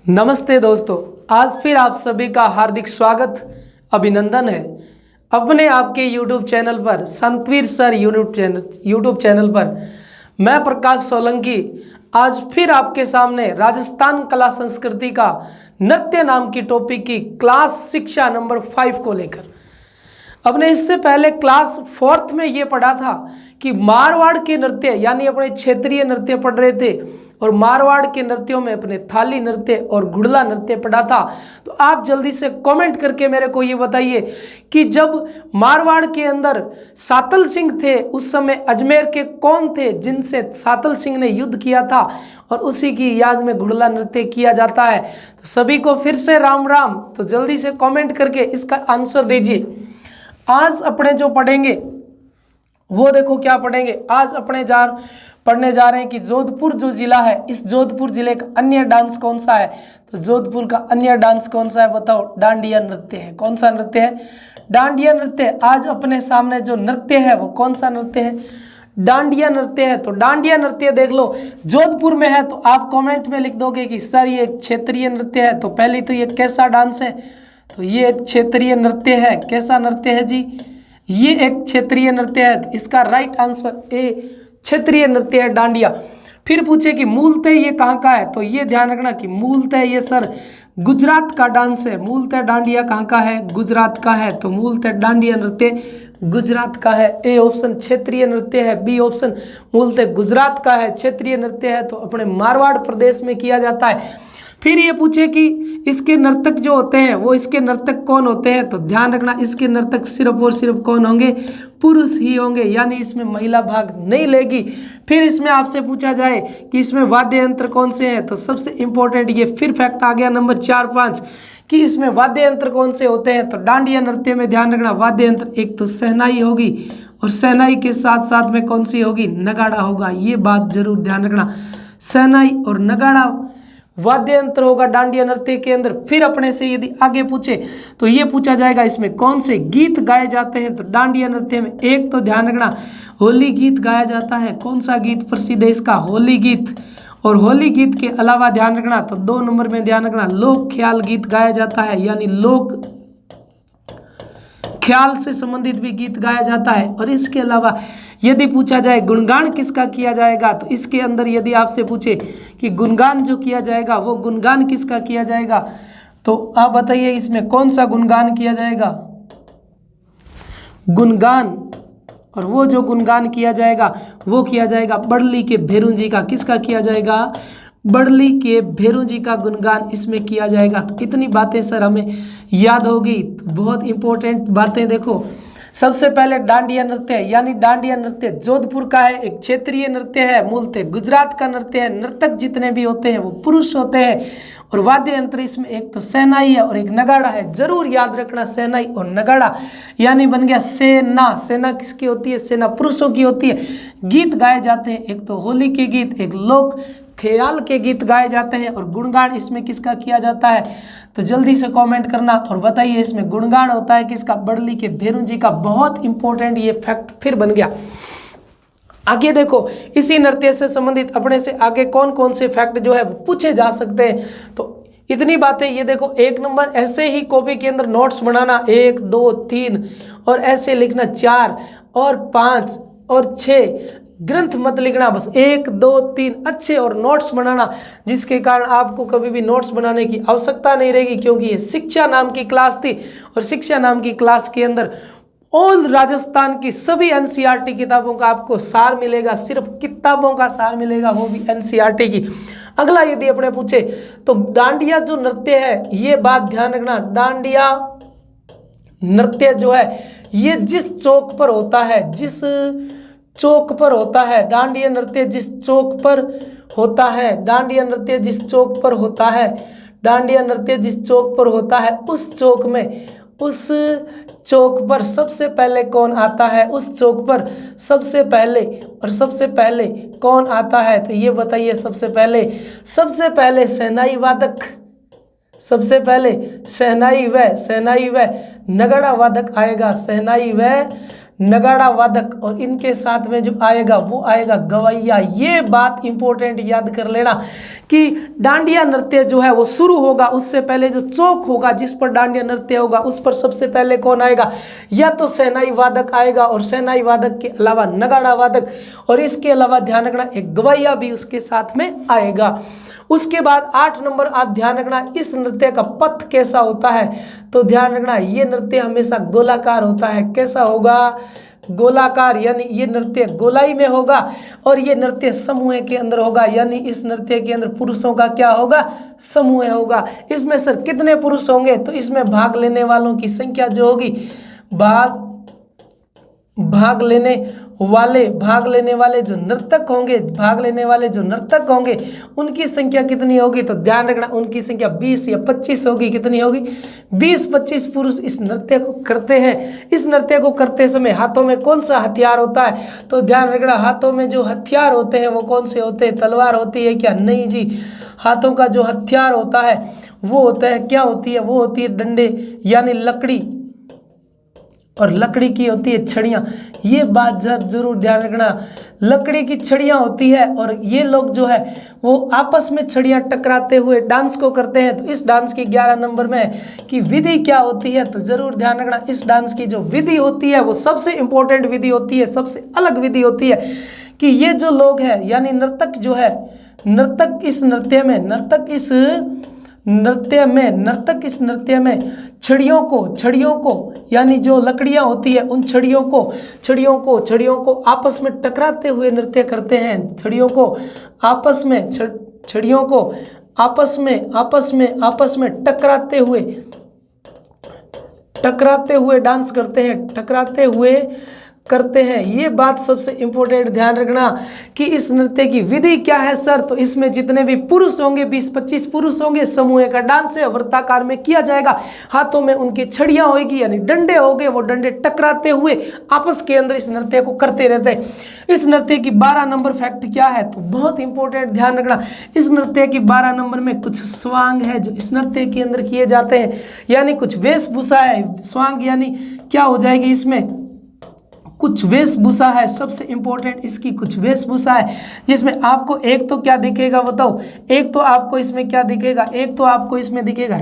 नमस्ते दोस्तों, आज फिर आप सभी का हार्दिक स्वागत अभिनंदन है अपने आपके YouTube चैनल पर संतवीर सर यूट्यूब चैनल पर। मैं प्रकाश सोलंकी आज फिर आपके सामने राजस्थान कला संस्कृति का नृत्य नाम की टॉपिक की क्लास शिक्षा नंबर 5 को लेकर। अपने इससे पहले क्लास 4th में ये पढ़ा था कि मारवाड़ के नृत्य यानी अपने क्षेत्रीय नृत्य पढ़ रहे थे और मारवाड़ के नृत्यों में अपने थाली नृत्य और घुड़ला नृत्य पढ़ा था। तो आप जल्दी से कमेंट करके मेरे को ये बताइए कि जब मारवाड़ के अंदर सातल सिंह थे उस समय अजमेर के कौन थे जिनसे सातल सिंह ने युद्ध किया था और उसी की याद में घुड़ला नृत्य किया जाता है। तो सभी को फिर से राम राम। तो जल्दी से कमेंट करके इसका आंसर दीजिए। आज अपने जो पढ़ेंगे वो देखो क्या पढ़ेंगे। आज अपने पढ़ने जा रहे हैं कि जोधपुर जो जिला है, इस जोधपुर जिले का अन्य डांस कौन सा है। तो जोधपुर का अन्य डांस कौन सा है बताओ? डांडिया नृत्य है। कौन सा नृत्य है? डांडिया नृत्य। आज अपने सामने जो नृत्य है वो कौन सा नृत्य है? डांडिया नृत्य है। तो डांडिया नृत्य देख लो जोधपुर में है। तो आप कमेंट में लिख दोगे कि सर ये क्षेत्रीय नृत्य है। तो पहले तो ये कैसा डांस है? तो ये एक क्षेत्रीय नृत्य है। कैसा नृत्य है जी? ये एक क्षेत्रीय नृत्य है। तो इसका राइट आंसर ए क्षेत्रीय नृत्य है डांडिया। फिर पूछे कि मूलतः ये कहाँ का है। तो ये ध्यान रखना कि मूलतः ये सर गुजरात का डांस है। मूलतः डांडिया कहाँ का है? गुजरात का है। तो मूलतः डांडिया नृत्य गुजरात का है। ए ऑप्शन क्षेत्रीय नृत्य है। बी ऑप्शन मूलतः गुजरात का है, क्षेत्रीय नृत्य है। तो अपने मारवाड़ प्रदेश में किया जाता है। फिर ये पूछे कि इसके नर्तक जो होते हैं वो इसके नर्तक कौन होते हैं। तो ध्यान रखना इसके नर्तक सिर्फ और सिर्फ कौन होंगे? पुरुष ही होंगे, यानी इसमें महिला भाग नहीं लेगी। फिर इसमें आपसे पूछा जाए कि इसमें वाद्य यंत्र कौन से हैं। तो सबसे इंपॉर्टेंट ये फिर फैक्ट आ गया नंबर 4-5 कि इसमें वाद्य यंत्र कौन से होते हैं। तो डांडिया नृत्य में ध्यान रखना वाद्य यंत्र एक तो शहनाई होगी और शहनाई के साथ साथ में कौन सी होगी? नगाड़ा होगा। ये बात जरूर ध्यान रखना, शहनाई और नगाड़ा वाद्य यंत्र होगा डांडिया नृत्य के अंदर। फिर अपने से यदि आगे पूछे तो ये पूछा जाएगा इसमें कौन से गीत गाए जाते हैं। तो डांडिया नृत्य में एक तो ध्यान रखना होली गीत गाया जाता है। कौन सा गीत प्रसिद्ध है इसका? होली गीत। और होली गीत के अलावा ध्यान रखना तो 2 नंबर में ध्यान रखना लोक ख्याल गीत गाया जाता है, यानी लोक ख्याल से संबंधित भी गीत गाया जाता है। और इसके अलावा यदि पूछा जाए गुणगान किसका किया जाएगा। तो इसके अंदर यदि आपसे पूछे कि गुणगान जो किया जाएगा वो गुणगान किसका किया जाएगा, तो आप बताइए इसमें कौन सा गुणगान किया जाएगा? गुणगान। और वो जो गुणगान किया जाएगा वो किया जाएगा बड़ली के भेरू जी का। किसका किया जाएगा? बड़ली के भेरू जी का गुणगान इसमें किया जाएगा। तो इतनी बातें सर हमें याद होगी। तो बहुत इंपॉर्टेंट बातें देखो। सबसे पहले डांडिया नृत्य यानी डांडिया नृत्य जोधपुर का है, एक क्षेत्रीय नृत्य है, मूलतः गुजरात का नृत्य है। नर्तक जितने भी होते हैं वो पुरुष होते हैं और वाद्य यंत्र इसमें एक तो शहनाई है और एक नगाड़ा है। जरूर याद रखना शहनाई और नगाड़ा, यानी बन गया सेना। सेना किसकी होती है? सेना पुरुषों की होती है। गीत गाए जाते हैं एक तो होली के गीत, एक लोक ख्याल के गीत गाए जाते हैं और गुणगान इसमें किसका किया जाता है। तो जल्दी से कमेंट करना और बताइए इसमें गुणगान होता है किसका? बड़ली के भेरू जी का। बहुत इंपॉर्टेंट ये फैक्ट फिर बन गया। आगे देखो इसी नृत्य से संबंधित अपने से आगे कौन कौन से फैक्ट जो है वो पूछे जा सकते हैं। तो इतनी बातें ये देखो 1 नंबर ऐसे ही कॉपी के अंदर नोट्स बनाना 1, 2, 3 और ऐसे लिखना 4 और 5 और 6। ग्रंथ मत लिखना, बस 1, 2, 3 अच्छे और नोट्स बनाना, जिसके कारण आपको कभी भी नोट्स बनाने की आवश्यकता नहीं रहेगी, क्योंकि ये शिक्षा नाम की क्लास थी और शिक्षा नाम की क्लास के अंदर ऑल राजस्थान की सभी एनसीईआरटी किताबों का आपको सार मिलेगा। सिर्फ किताबों का सार मिलेगा, वो भी एनसीईआरटी की। अगला यदि अपने पूछे तो डांडिया जो नृत्य है, ये बात ध्यान रखना, डांडिया नृत्य जो है ये जिस चौक पर होता है, जिस चौक पर होता है, डांडिया नृत्य जिस चौक पर होता है, डांडिया नृत्य जिस चौक पर होता है, डांडिया नृत्य जिस चौक पर होता है, उस चौक में, उस चौक पर सबसे पहले कौन आता है? उस चौक पर सबसे पहले कौन आता है? तो ये बताइए सबसे पहले शहनाई वादक, सबसे पहले शहनाई व नगाड़ा वादक आएगा। शहनाई व नगाड़ा वादक, और इनके साथ में जो आएगा वो आएगा गवैया। ये बात इंपॉर्टेंट याद कर लेना कि डांडिया नृत्य जो है वो शुरू होगा, उससे पहले जो चौक होगा जिस पर डांडिया नृत्य होगा उस पर सबसे पहले कौन आएगा, या तो शहनाई वादक आएगा, और शहनाई वादक के अलावा नगाड़ा वादक, और इसके अलावा ध्यान रखना एक गवैया भी उसके साथ में आएगा। उसके बाद 8 नंबर आज ध्यान रखना इस नृत्य का पथ कैसा होता है। तो ध्यान रखना ये नृत्य हमेशा गोलाकार होता है। कैसा होगा, गोलाकार, यानी ये नृत्य गोलाई में होगा, और ये नृत्य समूह के अंदर होगा, यानी इस नृत्य के अंदर पुरुषों का क्या होगा, समूह होगा। इसमें सर कितने पुरुष होंगे, तो इसमें भाग लेने वालों की संख्या जो होगी, भाग लेने वाले जो नर्तक होंगे उनकी संख्या कितनी होगी, तो ध्यान रखना उनकी संख्या 20 या 25 होगी। कितनी होगी, 20-25 पुरुष इस नृत्य को करते हैं। इस नृत्य को करते समय हाथों में कौन सा हथियार होता है, तो ध्यान रखना हाथों में जो हथियार होते हैं वो कौन से होते हैं, तलवार होती है क्या, नहीं जी। हाथों का जो हथियार होता है वो होता है, क्या होती है, वो होती है डंडे यानी लकड़ी, और लकड़ी की होती है छड़ियाँ। ये बात जरूर ध्यान रखना, लकड़ी की छड़ियाँ होती है, और ये लोग जो है वो आपस में छड़ियाँ टकराते हुए डांस को करते हैं। तो इस डांस की 11 नंबर में कि विधि क्या होती है, तो जरूर ध्यान रखना इस डांस की जो विधि होती है वो सबसे इंपॉर्टेंट विधि होती है, सबसे अलग विधि होती है कि ये जो लोग हैं यानी नर्तक जो है, नर्तक इस नृत्य में छड़ियों को यानी जो लकड़ियां होती है उन छड़ियों को आपस में टकराते हुए नृत्य करते हैं। छड़ियों को आपस में टकराते हुए डांस करते हैं। ये बात सबसे इंपॉर्टेंट ध्यान रखना कि इस नृत्य की विधि क्या है सर, तो इसमें जितने भी पुरुष होंगे 20-25 पुरुष होंगे, समूह का डांस है, वृत्ताकार में किया जाएगा, हाथों में उनकी छड़ियां होगी यानी डंडे होंगे, वो डंडे टकराते हुए आपस के अंदर इस नृत्य को करते रहते हैं। इस नृत्य की 12 नंबर फैक्ट क्या है, तो बहुत इंपॉर्टेंट ध्यान रखना इस नृत्य की 12 नंबर में कुछ स्वांग है जो इस नृत्य के अंदर किए जाते हैं, यानी कुछ वेशभूषा है। स्वांग यानी क्या हो जाएगी, इसमें कुछ वेशभूषा है, सबसे इंपॉर्टेंट इसकी कुछ वेशभूषा है, जिसमें आपको एक तो क्या दिखेगा बताओ, एक तो आपको इसमें क्या दिखेगा, एक तो आपको इसमें दिखेगा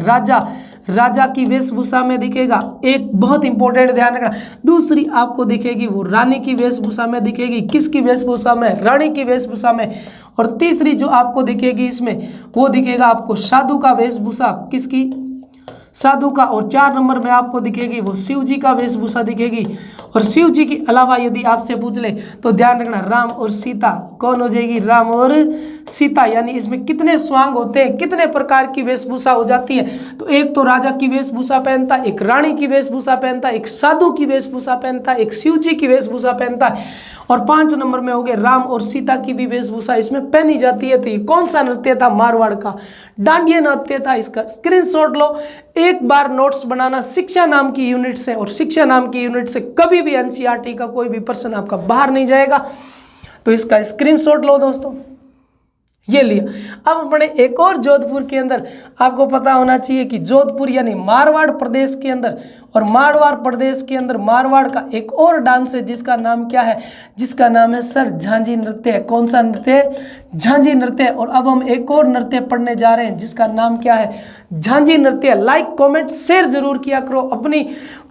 राजा की वेशभूषा में दिखेगा, एक बहुत इंपॉर्टेंट ध्यान रखना। दूसरी आपको दिखेगी वो रानी की वेशभूषा में दिखेगी, किसकी वेशभूषा में, रानी की वेशभूषा में। और तीसरी जो आपको दिखेगी इसमें वो दिखेगा आपको साधु का वेशभूषा, किसकी, साधु का। और 4 नंबर में आपको दिखेगी वो शिव जी का वेशभूषा दिखेगी। और शिव जी के अलावा यदि आपसे पूछ ले तो ध्यान रखना राम और सीता, कौन हो जाएगी, राम और सीता। यानी इसमें कितने स्वांग होते हैं, कितने प्रकार की वेशभूषा हो जाती है, तो एक तो राजा की वेशभूषा पहनता है, एक रानी की वेशभूषा पहनता है, एक साधु की वेशभूषा पहनता है, एक शिव जी की वेशभूषा पहनता है, और 5 नंबर में हो गए राम और सीता की भी वेशभूषा इसमें पहनी जाती है। तो ये कौन सा नृत्य था, मारवाड़ का डांडिया नृत्य था। इसका स्क्रीनशॉट लो, एक बार नोट्स बनाना शिक्षा नाम की यूनिट से, और शिक्षा नाम की यूनिट से कभी भी एनसीईआरटी का कोई भी प्रश्न आपका बाहर नहीं जाएगा, तो इसका स्क्रीनशॉट लो दोस्तों। ये लिया। अब अपने एक और जोधपुर के अंदर आपको पता होना चाहिए कि जोधपुर यानी मारवाड़ प्रदेश के अंदर, और मारवाड़ प्रदेश के अंदर मारवाड़ का एक और डांस है जिसका नाम क्या है, जिसका नाम है सर झांझी नृत्य। कौन सा नृत्य, झांझी नृत्य। और अब हम एक और नृत्य पढ़ने जा रहे हैं जिसका नाम क्या है, झांझी नृत्य। लाइक कमेंट शेयर जरूर किया करो, अपनी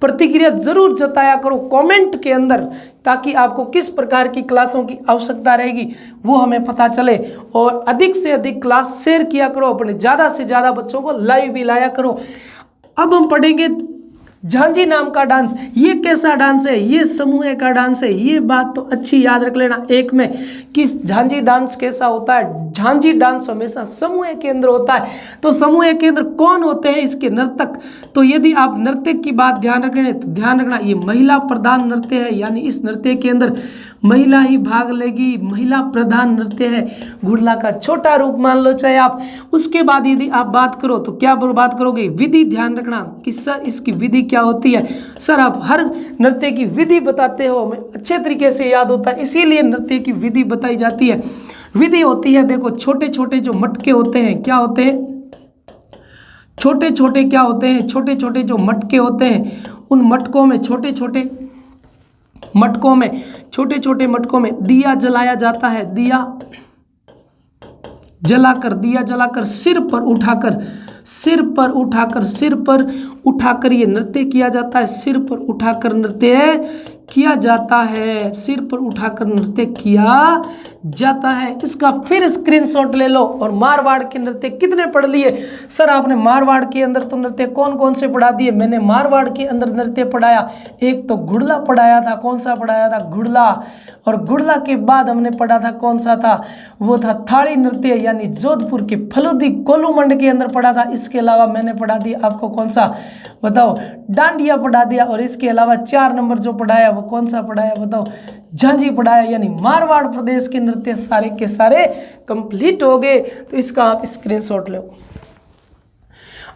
प्रतिक्रिया जरूर जताया करो कमेंट के अंदर, ताकि आपको किस प्रकार की क्लासों की आवश्यकता रहेगी वो हमें पता चले। और अधिक से अधिक क्लास शेयर किया करो, अपने ज़्यादा से ज़्यादा बच्चों को लाइव भी लाया करो। अब हम पढ़ेंगे झांझी नाम का डांस। ये कैसा डांस है, ये समूह का डांस है। ये बात तो अच्छी याद रख लेना एक में कि झांझी डांस कैसा होता है। झांझी डांस हमेशा समूह के अंदर होता है। तो समूह के अंदर कौन होते हैं इसके नर्तक, तो यदि आप नृत्य की बात ध्यान रखें तो ध्यान रखना ये महिला प्रधान नृत्य है, यानी इस नृत्य के अंदर महिला ही भाग लेगी, महिला प्रधान नृत्य है। घुड़ला का छोटा रूप मान लो चाहे आप। उसके बाद यदि आप बात करो तो क्या बात करोगे, विधि। ध्यान रखना कि सर इसकी विधि क्या होती है। सर आप हर नृत्य की विधि बताते हो, हमें अच्छे तरीके से याद होता है, इसीलिए नृत्य की विधि बताई जाती है। विधि होती है, देखो छोटे छोटे जो मटके होते हैं, क्या होते हैं, छोटे छोटे क्या होते हैं, छोटे छोटे जो मटके होते हैं, उन मटकों में छोटे छोटे मटकों में, छोटे छोटे मटकों में दिया जलाया जाता है। दिया जलाकर सिर पर उठाकर ये नृत्य किया जाता है। सिर पर उठाकर नृत्य किया जाता है। सिर पर उठाकर नृत्य किया जाता है। इसका फिर स्क्रीनशॉट ले लो। और मारवाड़ के नृत्य कितने पढ़ लिए? सर आपने मारवाड़ के अंदर तो नृत्य कौन कौन से पढ़ा दिए? मैंने मारवाड़ के अंदर नृत्य पढ़ाया, एक तो घुड़ला पढ़ाया था। कौन सा पढ़ाया था? घुड़ला। और घुड़ला के बाद हमने पढ़ा था, कौन सा था वो? था थाली नृत्य, यानी जोधपुर के फलूदी कोलूमंड के अंदर पढ़ा था। इसके अलावा मैंने पढ़ा दिया आपको कौन सा बताओ? डांडिया पढ़ा दिया। और इसके अलावा 4 नंबर जो पढ़ाया वो कौन सा पढ़ाया बताओ? झांझी पढ़ाया। यानी मारवाड़ प्रदेश के नृत्य सारे के सारे कंप्लीट हो गए। तो इसका आप स्क्रीनशॉट लो।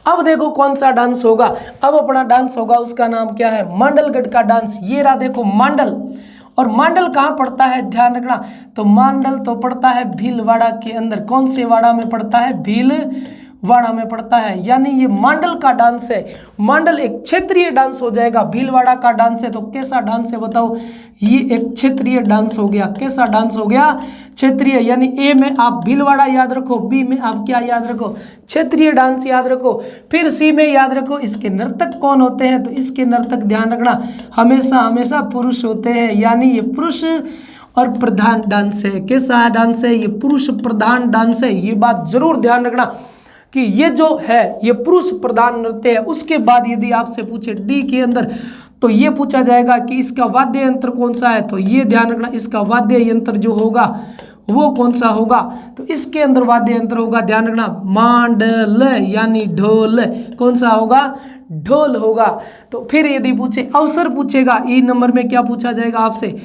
अब देखो कौन सा डांस होगा। अब अपना डांस होगा, उसका नाम क्या है? मांडलगढ़ का डांस। ये रहा देखो मांडल। और मांडल कहाँ पड़ता है? ध्यान रखना। तो मांडल तो पड़ता है भीलवाड़ा के अंदर। कौन से वाड़ा में पड़ता है? भीलवाड़ा में पड़ता है। यानी ये मांडल का डांस है। मांडल एक क्षेत्रीय डांस हो जाएगा। भीलवाड़ा का डांस है तो कैसा डांस है बताओ? ये एक क्षेत्रीय डांस हो गया। कैसा डांस हो गया? क्षेत्रीय। यानी ए में आप भीलवाड़ा याद रखो, बी में आप क्या याद रखो? क्षेत्रीय डांस याद रखो। फिर सी में याद रखो इसके नर्तक कौन होते हैं। तो इसके नर्तक ध्यान रखना हमेशा पुरुष होते हैं। यानी ये पुरुष और प्रधान डांस है। कैसा डांस है? ये पुरुष प्रधान डांस है। ये बात जरूर ध्यान रखना कि ये जो है ये पुरुष प्रधान नृत्य है। उसके बाद यदि आपसे पूछे डी के अंदर तो ये पूछा जाएगा कि इसका वाद्य यंत्र कौन सा है। तो ये ध्यान रखना इसका वाद्य यंत्र जो होगा वो कौन सा होगा। तो इसके अंदर वाद्य यंत्र होगा, ध्यान रखना, मांडल यानी ढोल। कौन सा होगा? ढोल होगा। तो फिर यदि पूछे अवसर पूछेगा, ई नंबर में क्या पूछा जाएगा आपसे?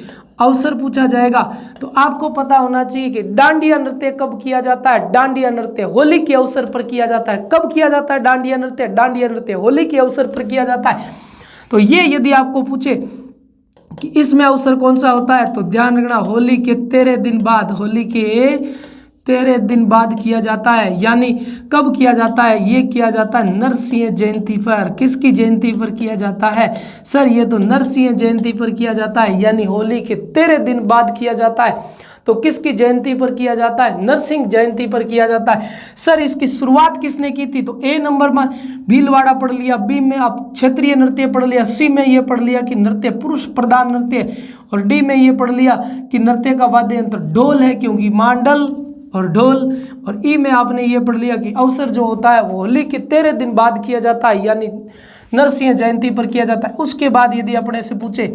अवसर पूछा जाएगा। तो आपको पता होना चाहिए कि डांडिया नृत्य कब किया जाता है। डांडिया नृत्य होली के अवसर पर किया जाता है। कब किया जाता है डांडिया नृत्य? डांडिया नृत्य होली के अवसर पर किया जाता है। तो ये यदि आपको पूछे कि इसमें अवसर कौन सा होता है तो ध्यान रखना होली के 13 दिन बाद, होली के 13 दिन बाद किया जाता है। यानी कब किया जाता है? ये किया जाता है नरसिंह जयंती पर। किसकी जयंती पर किया जाता है? सर ये तो नरसिंह जयंती पर किया जाता है। यानी होली के 13 दिन बाद किया जाता है। तो किसकी जयंती पर किया जाता है? नरसिंह जयंती पर किया जाता है। सर इसकी शुरुआत किसने की थी? तो ए नंबर में भीलवाड़ा पढ़ लिया, बी में आप क्षेत्रीय नृत्य पढ़ लिया, सी में ये पढ़ लिया कि नृत्य पुरुष प्रधान नृत्य, और डी में ये पढ़ लिया कि नृत्य का वाद्य यंत्र ढोल है क्योंकि मांडल और ढोल, और ई में आपने ये पढ़ लिया कि अवसर जो होता है वो होली के 13 दिन बाद किया जाता है, यानी नरसिंह जयंती पर किया जाता है। उसके बाद यदि अपने से पूछे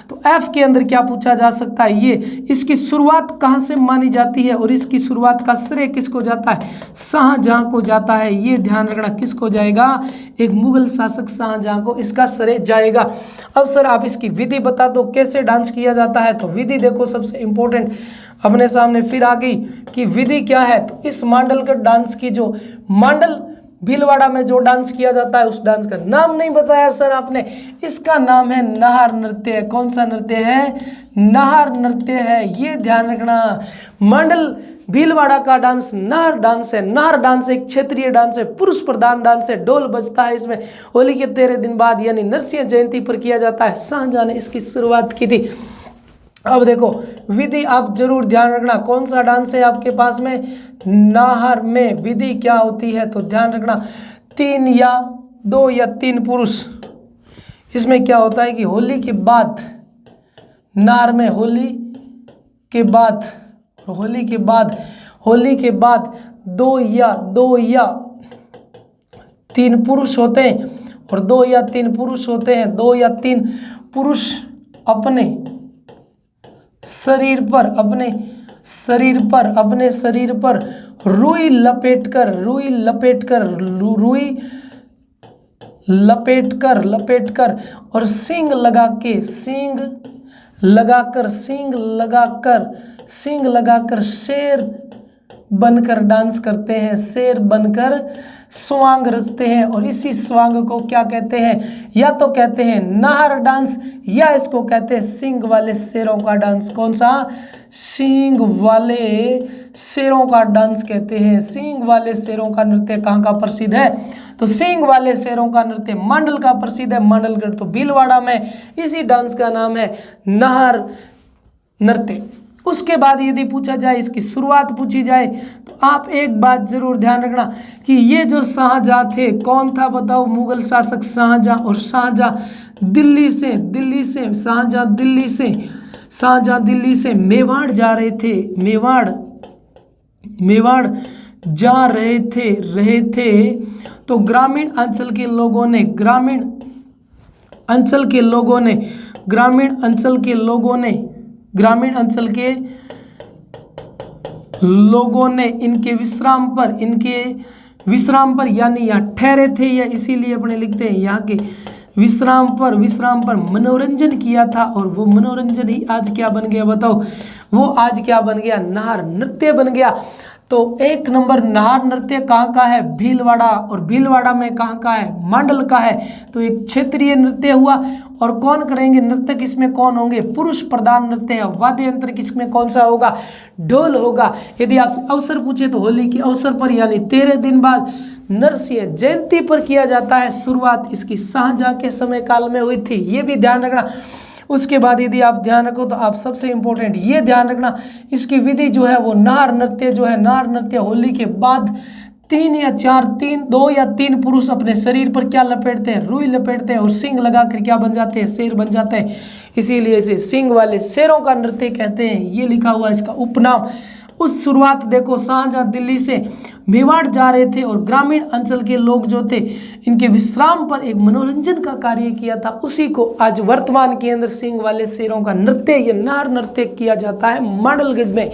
तो एफ के अंदर क्या पूछा जा सकता है? ये इसकी शुरुआत कहाँ से मानी जाती है और इसकी शुरुआत का श्रेय किसको जाता है? शाहजहां को जाता है। ये ध्यान रखना किसको जाएगा? एक मुगल शासक शाहजहां को इसका श्रेय जाएगा। अब सर आप इसकी विधि बता दो कैसे डांस किया जाता है। तो विधि देखो सबसे इंपॉर्टेंट अपने सामने फिर आ गई कि विधि क्या है। तो इस मांडलगढ़ डांस की जो मांडल भीलवाड़ा में जो डांस किया जाता है उस डांस का नाम नहीं बताया सर आपने। इसका नाम है नाहर नृत्य। कौन सा नृत्य है? नाहर नृत्य है। ये ध्यान रखना मांडल भीलवाड़ा का डांस नाहर डांस है। नाहर डांस एक क्षेत्रीय डांस है, पुरुष प्रधान डांस है। ढोल बजता है इसमें। होली के 13 दिन बाद यानी नरसिंह जयंती पर किया जाता है। शाहजहां ने इसकी शुरुआत की थी। अब देखो विधि आप जरूर ध्यान रखना, कौन सा डांस है आपके पास में? नाहर में विधि क्या होती है? तो ध्यान रखना 3 या 2 या 3 पुरुष। इसमें क्या होता है कि होली के बाद नाहर में होली के बाद 2 या 3 पुरुष होते हैं, और 2 या 3 पुरुष होते हैं। 2 या 3 पुरुष अपने शरीर पर रुई लपेटकर और सींग लगाकर शेर बनकर डांस करते हैं। शेर बनकर स्वांग रचते हैं, और इसी स्वांग को क्या कहते हैं? या तो कहते हैं नाहर डांस, या इसको कहते हैं सींग वाले शेरों का डांस। कौन सा? सींग वाले शेरों का डांस कहते हैं। सींग वाले शेरों का नृत्य कहाँ का प्रसिद्ध है? तो सींग वाले शेरों का नृत्य मांडल का प्रसिद्ध है। मांडलगढ़ तो भीलवाड़ा में। इसी डांस का नाम है नाहर नृत्य। उसके बाद यदि पूछा जाए, इसकी शुरुआत पूछी जाए, तो आप एक बात जरूर ध्यान रखना कि ये जो शाहजहां थे, कौन था बताओ? मुगल शासक शाहजहां। और शाहजहां दिल्ली से शाहजहां दिल्ली से मेवाड़ जा रहे थे। मेवाड़ जा रहे थे तो ग्रामीण अंचल के लोगों ने इनके विश्राम पर यानी यहाँ ठहरे थे, या इसीलिए अपने लिखते हैं यहाँ के विश्राम पर मनोरंजन किया था। और वो मनोरंजन ही आज क्या बन गया बताओ? वो आज क्या बन गया? नाहर नृत्य बन गया। तो एक नंबर नाहर नृत्य कहाँ का है? भीलवाड़ा। और भीलवाड़ा में कहाँ का है? मांडल का है। तो एक क्षेत्रीय नृत्य हुआ। और कौन करेंगे नृत्य? किसमें कौन होंगे? पुरुष प्रधान नृत्य है। वाद्य यंत्र किसमें कौन सा होगा? ढोल होगा। यदि आपसे अवसर पूछे तो होली के अवसर पर यानी 13 दिन बाद नरसिंह जयंती पर किया जाता है। शुरुआत इसकी शाहजहां के समय काल में हुई थी, ये भी ध्यान रखना। उसके बाद यदि आप ध्यान रखो तो आप सबसे इंपॉर्टेंट ये ध्यान रखना, इसकी विधि जो है वो नाहर नृत्य होली के बाद 2 या 3 पुरुष अपने शरीर पर क्या लपेटते हैं? रुई लपेटते हैं और सींग लगाकर क्या बन जाते हैं? शेर बन जाते हैं। इसीलिए इसे सींग वाले शेरों का नृत्य कहते हैं। ये लिखा हुआ इसका उपनाम। उस शुरुआत देखो, शाहजहां दिल्ली से मेवाड़ जा रहे थे और ग्रामीण अंचल के लोग जो थे इनके विश्राम पर एक मनोरंजन का कार्य किया था। उसी को आज वर्तमान के अंदर सींग वाले शेरों का नृत्य या नाहर नृत्य किया जाता है मांडलगढ़ में।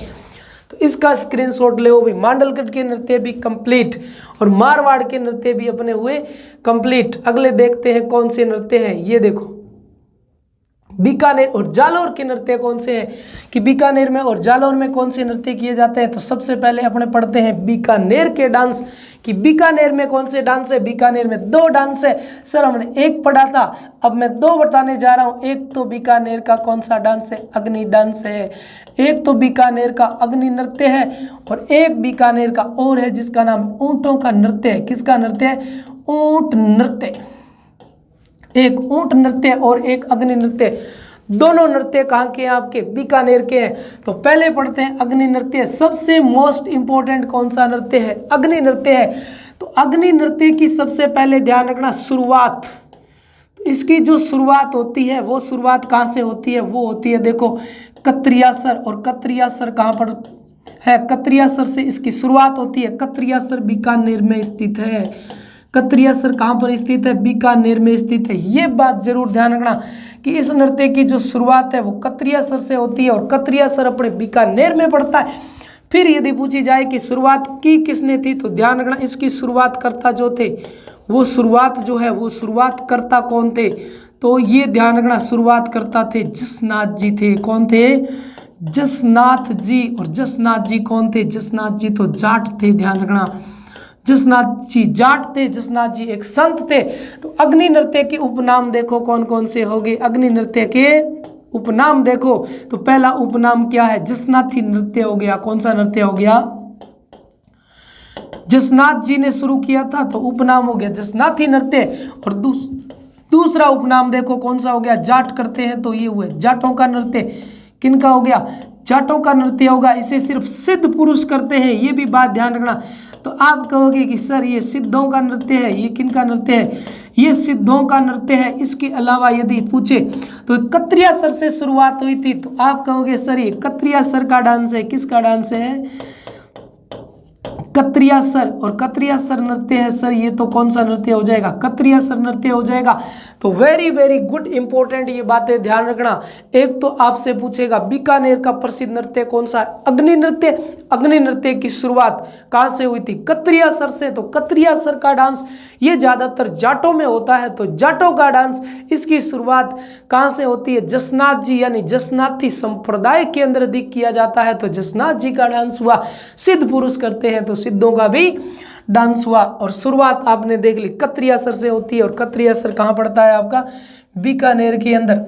तो इसका स्क्रीनशॉट ले भी। मांडलगढ़ के नृत्य भी कंप्लीट और मारवाड़ के नृत्य भी अपने हुए कंप्लीट। अगले देखते हैं कौन से नृत्य हैं। ये देखो, बीकानेर और जालौर के नृत्य कौन से हैं कि बीकानेर में और जालौर में कौन से नृत्य किए जाते हैं। तो सबसे पहले अपने पढ़ते हैं बीकानेर के डांस कि बीकानेर में कौन से डांस है। बीकानेर में 2 डांस है। सर हमने 1 पढ़ा था, अब मैं 2 बताने जा रहा हूँ। एक तो बीकानेर का कौन सा डांस है? अग्नि डांस है। एक तो बीकानेर का अग्नि नृत्य है और एक बीकानेर का और है जिसका नाम ऊंटों का नृत्य है। किसका नृत्य है? ऊंट नृत्य। एक ऊंट नृत्य और एक अग्नि नृत्य। दोनों नृत्य कहाँ के हैं? आपके बीकानेर के हैं। तो पहले पढ़ते हैं अग्नि नृत्य। सबसे मोस्ट इंपॉर्टेंट कौन सा नृत्य है? अग्नि नृत्य है। तो अग्नि नृत्य की सबसे पहले ध्यान रखना शुरुआत। तो इसकी जो शुरुआत होती है वो शुरुआत कहाँ से होती है? वो होती है देखो कत्रियासर। और कत्रियासर कहाँ पर है? कत्रियासर से इसकी शुरुआत होती है। कत्रियासर बीकानेर में स्थित है। कत्रियासर कहाँ पर स्थित है? बीकानेर में स्थित है। ये बात जरूर ध्यान रखना कि इस नृत्य की जो शुरुआत है वो कत्रियासर से होती है और कत्रियासर अपने बीकानेर में पड़ता है। फिर यदि पूछी जाए कि शुरुआत की किसने थी, तो ध्यान रखना इसकी शुरुआत करता जो थे वो शुरुआत जो है वो शुरुआत करता कौन थे? तो ये ध्यान रखना शुरुआत करता थे जसनाथ जी थे। कौन थे? जसनाथ जी। और जसनाथ जी कौन थे? जसनाथ जी तो जाट थे। ध्यान रखना जसनाथ जी जाट थे। जसनाथ जी एक संत थे। तो अग्नि नृत्य के उपनाम देखो कौन कौन से हो गए। अग्नि नृत्य के उपनाम देखो तो पहला उपनाम क्या है? जसनाथी नृत्य हो गया। कौन सा नृत्य हो गया? जसनाथ जी ने शुरू किया था तो उपनाम हो गया जसनाथी नृत्य। और दूसरा उपनाम देखो कौन सा हो गया? जाट करते हैं तो ये हुए जाटों का नृत्य। किनका हो गया? जाटों का नृत्य होगा। इसे सिर्फ सिद्ध पुरुष करते हैं, ये भी बात ध्यान रखना। तो आप कहोगे कि सर ये सिद्धों का नृत्य है, ये किनका नृत्य है? ये सिद्धों का नृत्य है। इसके अलावा यदि पूछे तो कत्रियासर से शुरुआत हुई थी, तो आप कहोगे सर ये कत्रियासर का डांस है। किसका डांस है? कत्रियासर। और कत्रियासर नृत्य है सर, ये तो कौन सा नृत्य हो जाएगा? कत्रियासर नृत्य हो जाएगा। तो वेरी वेरी गुड इंपॉर्टेंट ये बातें ध्यान रखना। एक तो आपसे पूछेगा बीकानेर का प्रसिद्ध नृत्य कौन सा? अग्नि नृत्य। अग्नि नृत्य की शुरुआत कहाँ से हुई थी? कत्रियासर से। तो कत्रियासर का डांस ये ज्यादातर जाटों में होता है, तो जाटों का डांस इसकी शुरुआत कहाँ से होती है? जसनाथ जी यानी जसनाथी संप्रदाय के अंदर अधिक किया जाता है, तो जसनाथ जी का डांस हुआ। सिद्ध पुरुष करते हैं तो सिद्धों का भी डांस हुआ। और शुरुआत आपने देख ली कत्रियासर से होती है। और कत्रियासर कहाँ पड़ता है आपका? बीकानेर के अंदर।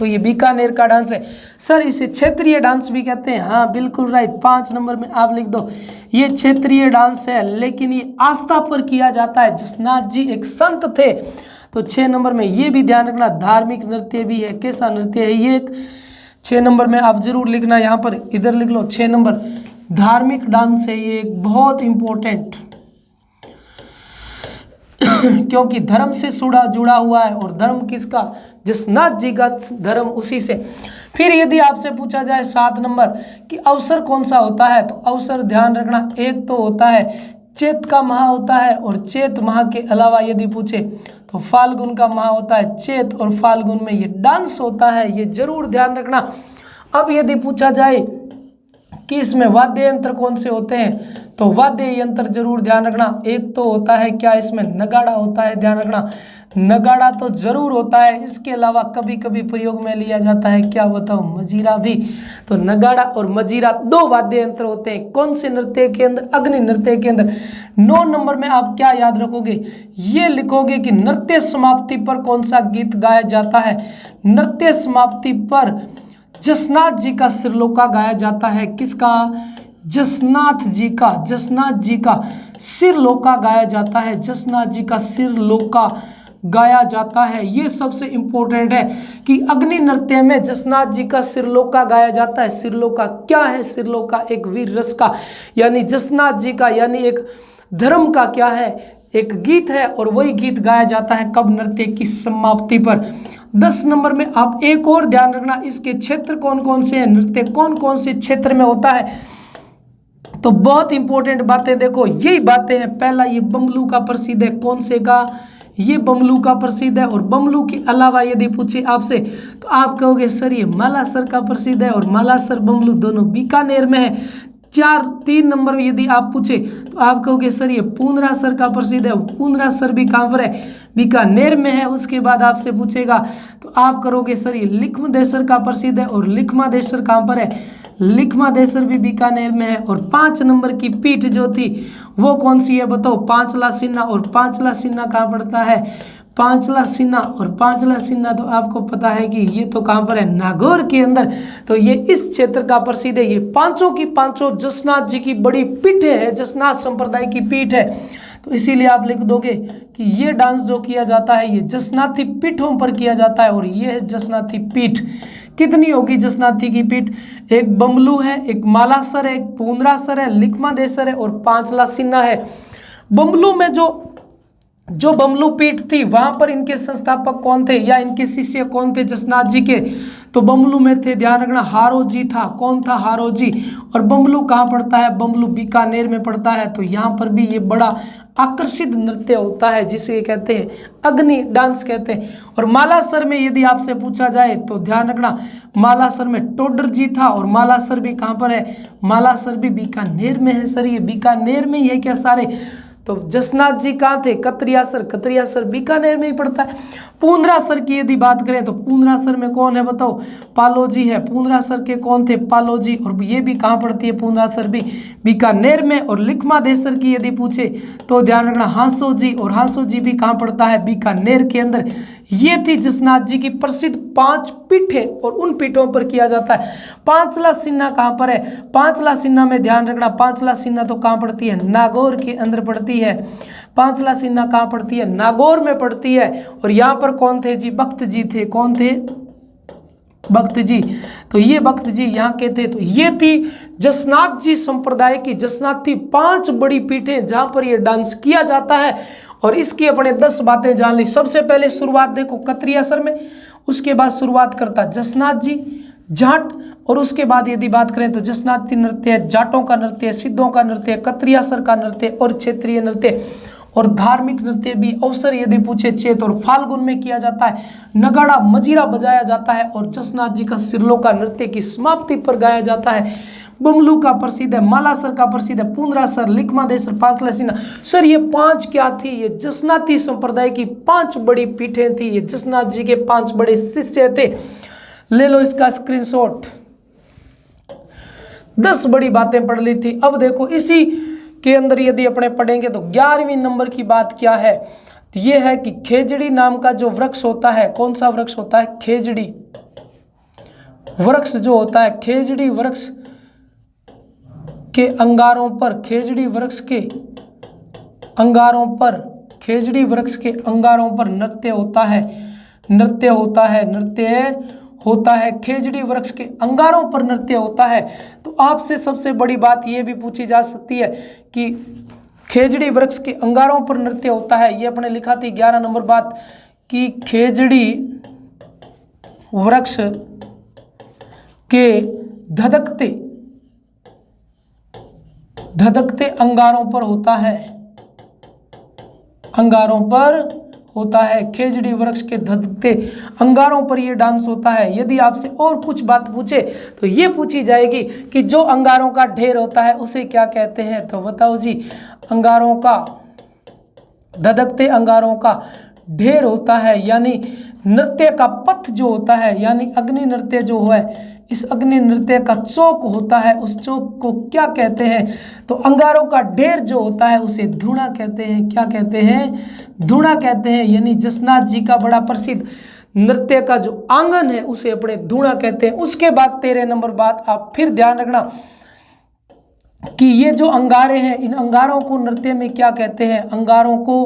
तो ये बीकानेर का डांस है। सर इसे क्षेत्रीय डांस भी कहते हैं। हाँ बिल्कुल राइट, 5 नंबर में आप लिख दो ये क्षेत्रीय डांस है, लेकिन ये आस्था पर किया जाता है। जसनाथ जी एक संत थे। तो 6 नंबर में ये भी ध्यान रखना, धार्मिक नृत्य भी है। कैसा नृत्य है ये? 6 नंबर में आप जरूर लिखना, यहाँ पर इधर लिख लो 6 नंबर, धार्मिक डांस है ये, एक बहुत इंपॉर्टेंट क्योंकि धर्म से जुड़ा हुआ है। और धर्म किसका? जसनाथ जी का धर्म, उसी से। फिर यदि आपसे पूछा जाए 7 नंबर कि अवसर कौन सा होता है, तो अवसर ध्यान रखना, एक तो होता है चैत का माह होता है, और चैत माह के अलावा यदि पूछे तो फाल्गुन का माह होता है। चैत और फाल्गुन में ये डांस होता है, ये जरूर ध्यान रखना। अब यदि पूछा जाए कि इसमें वाद्य यंत्र कौन से होते हैं, तो वाद्य यंत्र जरूर ध्यान रखना। एक तो होता है क्या, इसमें नगाड़ा होता है, ध्यान रखना नगाड़ा तो जरूर होता है। इसके अलावा कभी कभी प्रयोग में लिया जाता है, क्या बताओ, मजीरा भी। तो नगाड़ा और मजीरा 2 वाद्य यंत्र होते हैं। कौन से नृत्य के अंदर? अग्नि नृत्य के अंदर। 9 नंबर में आप क्या याद रखोगे? ये लिखोगे कि नृत्य समाप्ति पर कौन सा गीत गाया जाता है। नृत्य समाप्ति पर जसनाथ जी का सिरलोका गाया जाता है। किसका? जसनाथ जी का। जसनाथ जी का सिरलोका गाया जाता है। जसनाथ जी का सिरलोका गाया जाता है। ये सबसे इंपॉर्टेंट है कि अग्नि नृत्य में जसनाथ जी का सिरलोका गाया जाता है। सिरलोका क्या है? सिरलोका एक वीर रस का, यानी जसनाथ जी का, यानी एक धर्म का क्या है, एक गीत है। और वही गीत गाया जाता है कब? नृत्य की समाप्ति पर। 10 नंबर में आप एक और ध्यान रखना, इसके क्षेत्र कौन कौन से हैं, नृत्य कौन कौन से क्षेत्र में होता है। तो बहुत इंपॉर्टेंट बातें देखो, यही बातें हैं। पहला ये बमलू का प्रसिद्ध है। कौन से का? ये बमलू का प्रसिद्ध है। और बमलू के अलावा यदि पूछे आपसे तो आप कहोगे सर ये मालासर का प्रसिद्ध है, और मालासर बमलू दोनों बीकानेर में है। 3 नंबर में यदि आप पूछे तो आप कहोगे सर ये पुंडरासर का प्रसिद्ध है। पुंडरासर भी कहाँ पर है? बीकानेर में है। उसके बाद आपसे पूछेगा तो आप करोगे सर ये लिखमदेसर का प्रसिद्ध है, और लिखमादेसर कहाँ पर है? लिखमादेसर भी बीकानेर में है। और 5 नंबर की पीठ जो थी वो कौन सी है बताओ? पांचला सिन्हा। और पांचला सिन्हा कहाँ पड़ता है? पांचला सिन्हा। और पांचला सिन्हा तो आपको पता है कि ये तो कहाँ पर है? नागौर के अंदर। तो ये इस क्षेत्र का प्रसिद्ध है। ये पांचों की पांचों जसनाथ जी की बड़ी पीठें हैं, जसनाथ संप्रदाय की पीठ है। तो इसीलिए आप लिख दोगे कि ये डांस जो किया जाता है ये जसनाथी पीठों पर किया जाता है। और ये है जसनाथी पीठ। कितनी होगी जसनाथी की पीठ? एक बमलू है, एक मालासर है, एक पुंडरासर है, लिखमादेसर है, और पांचला सिन्हा है। बमलू में जो बमलू पीठ थी वहां पर इनके संस्थापक कौन थे, या इनके शिष्य कौन थे जसनाथ जी के? तो बमलू में थे, ध्यान रखना, हारोजी था। कौन था? हारोजी। और बमलू कहाँ पड़ता है? बमलू बीकानेर में पड़ता है। तो यहाँ पर भी ये बड़ा आकर्षित नृत्य होता है, जिसे कहते हैं अग्नि डांस कहते हैं। और मालासर में यदि आपसे पूछा जाए तो ध्यान रखना, मालासर में टोडर जी था। और मालासर भी कहाँ पर है? मालासर भी बीकानेर में है। सर ये बीकानेर में ही है क्या सारे? तो जसनाथ जी कहाँ थे? कतरियासर। कतरियासर बीकानेर में ही पड़ता है। पुंडरासर की यदि बात करें तो पुंडरासर में कौन है बताओ? पालोजी है। पुंडरासर के कौन थे? पालोजी। और ये भी कहाँ पड़ती है? पुंडरासर भी बीकानेर में। और लिखमादेसर की यदि पूछे तो ध्यान रखना, हांसो जी। और हांसो जी भी कहाँ पड़ता है? बीकानेर के अंदर। ये थी जसनाथ जी की प्रसिद्ध 5 पीठें, और उन पीठों पर किया जाता है। पांचला सिन्हा कहाँ पर है? पांचला सिन्हा में ध्यान रखना, पांचला सिन्हा तो कहाँ पड़ती है? नागौर के अंदर पड़ती है। पांचला सिन्हा कहाँ पड़ती है? नागौर में पड़ती है। और यहाँ पर कौन थे जी? भक्त जी थे। कौन थे? भक्त जी। तो ये भक्त जी यहाँ के थे। तो ये थी जसनाथ जी संप्रदाय की, जसनाथ थी 5 बड़ी पीठें जहाँ पर ये डांस किया जाता है। और इसकी अपने 10 बातें जान ली। सबसे पहले शुरुआत देखो कतरियासर में, उसके बाद शुरुआत करता जसनाथ जी, जाट। और उसके बाद यदि बात करें तो जसनाथी नृत्य, जाटों का नृत्य, सिद्धों का नृत्य, कतरियासर का नृत्य और क्षेत्रीय नृत्य और धार्मिक नृत्य भी। अवसर यदि पूछे चैत और फाल्गुन में किया जाता है। नगाड़ा मजीरा बजाया जाता है। और जसनाथ जी का सिरलोका नृत्य की समाप्ति पर गाया जाता है। बमलू का प्रसिद्ध है, मालासर का प्रसिद्ध है, पुंडरासर, लिखमादेसर, पांचला सिन्हा। सर ये 5 क्या थी? ये जसनाथी संप्रदाय की 5 बड़ी पीठें थी। ये जसनाथ जी के 5 बड़े शिष्य थे। ले लो इसका स्क्रीनशॉट। 10 बड़ी बातें पढ़ ली थी। अब देखो इसी के अंदर यदि अपने पढ़ेंगे तो 11वें नंबर की बात क्या है? तो ये है कि खेजड़ी नाम का जो वृक्ष होता है, कौन सा वृक्ष होता है? खेजड़ी। वृक्ष जो होता है, खेजड़ी वृक्ष के अंगारों पर, खेजड़ी वृक्ष के अंगारों पर, खेजड़ी वृक्ष के अंगारों पर नृत्य होता है, नृत्य होता है, नृत्य होता है, खेजड़ी वृक्ष के अंगारों पर नृत्य होता है। तो आपसे सबसे बड़ी बात यह भी पूछी जा सकती है कि खेजड़ी वृक्ष के अंगारों पर नृत्य होता है, ये अपने लिखा थी 11 नंबर बात कि खेजड़ी वृक्ष के धधकते धधकते अंगारों पर होता है, अंगारों पर होता है, खेजड़ी वृक्ष के धधकते अंगारों पर ये डांस होता है। यदि आपसे और कुछ बात पूछे तो ये पूछी जाएगी कि जो अंगारों का ढेर होता है उसे क्या कहते हैं, तो बताओ जी, अंगारों का, धधकते अंगारों का ढेर होता है, यानी नृत्य का पथ जो होता है, यानी अग्नि नृत्य जो है, इस अग्नि नृत्य का चौक होता है, उस चौक को क्या कहते हैं, तो अंगारों का ढेर जो होता है उसे धूणा कहते हैं। क्या कहते हैं? धूणा कहते हैं। यानी जसनाथ जी का बड़ा प्रसिद्ध नृत्य का जो आंगन है उसे अपने धूणा कहते हैं। उसके बाद 13 नंबर बात आप फिर ध्यान रखना कि ये जो अंगारे हैं, इन अंगारों को नृत्य में क्या कहते हैं, अंगारों को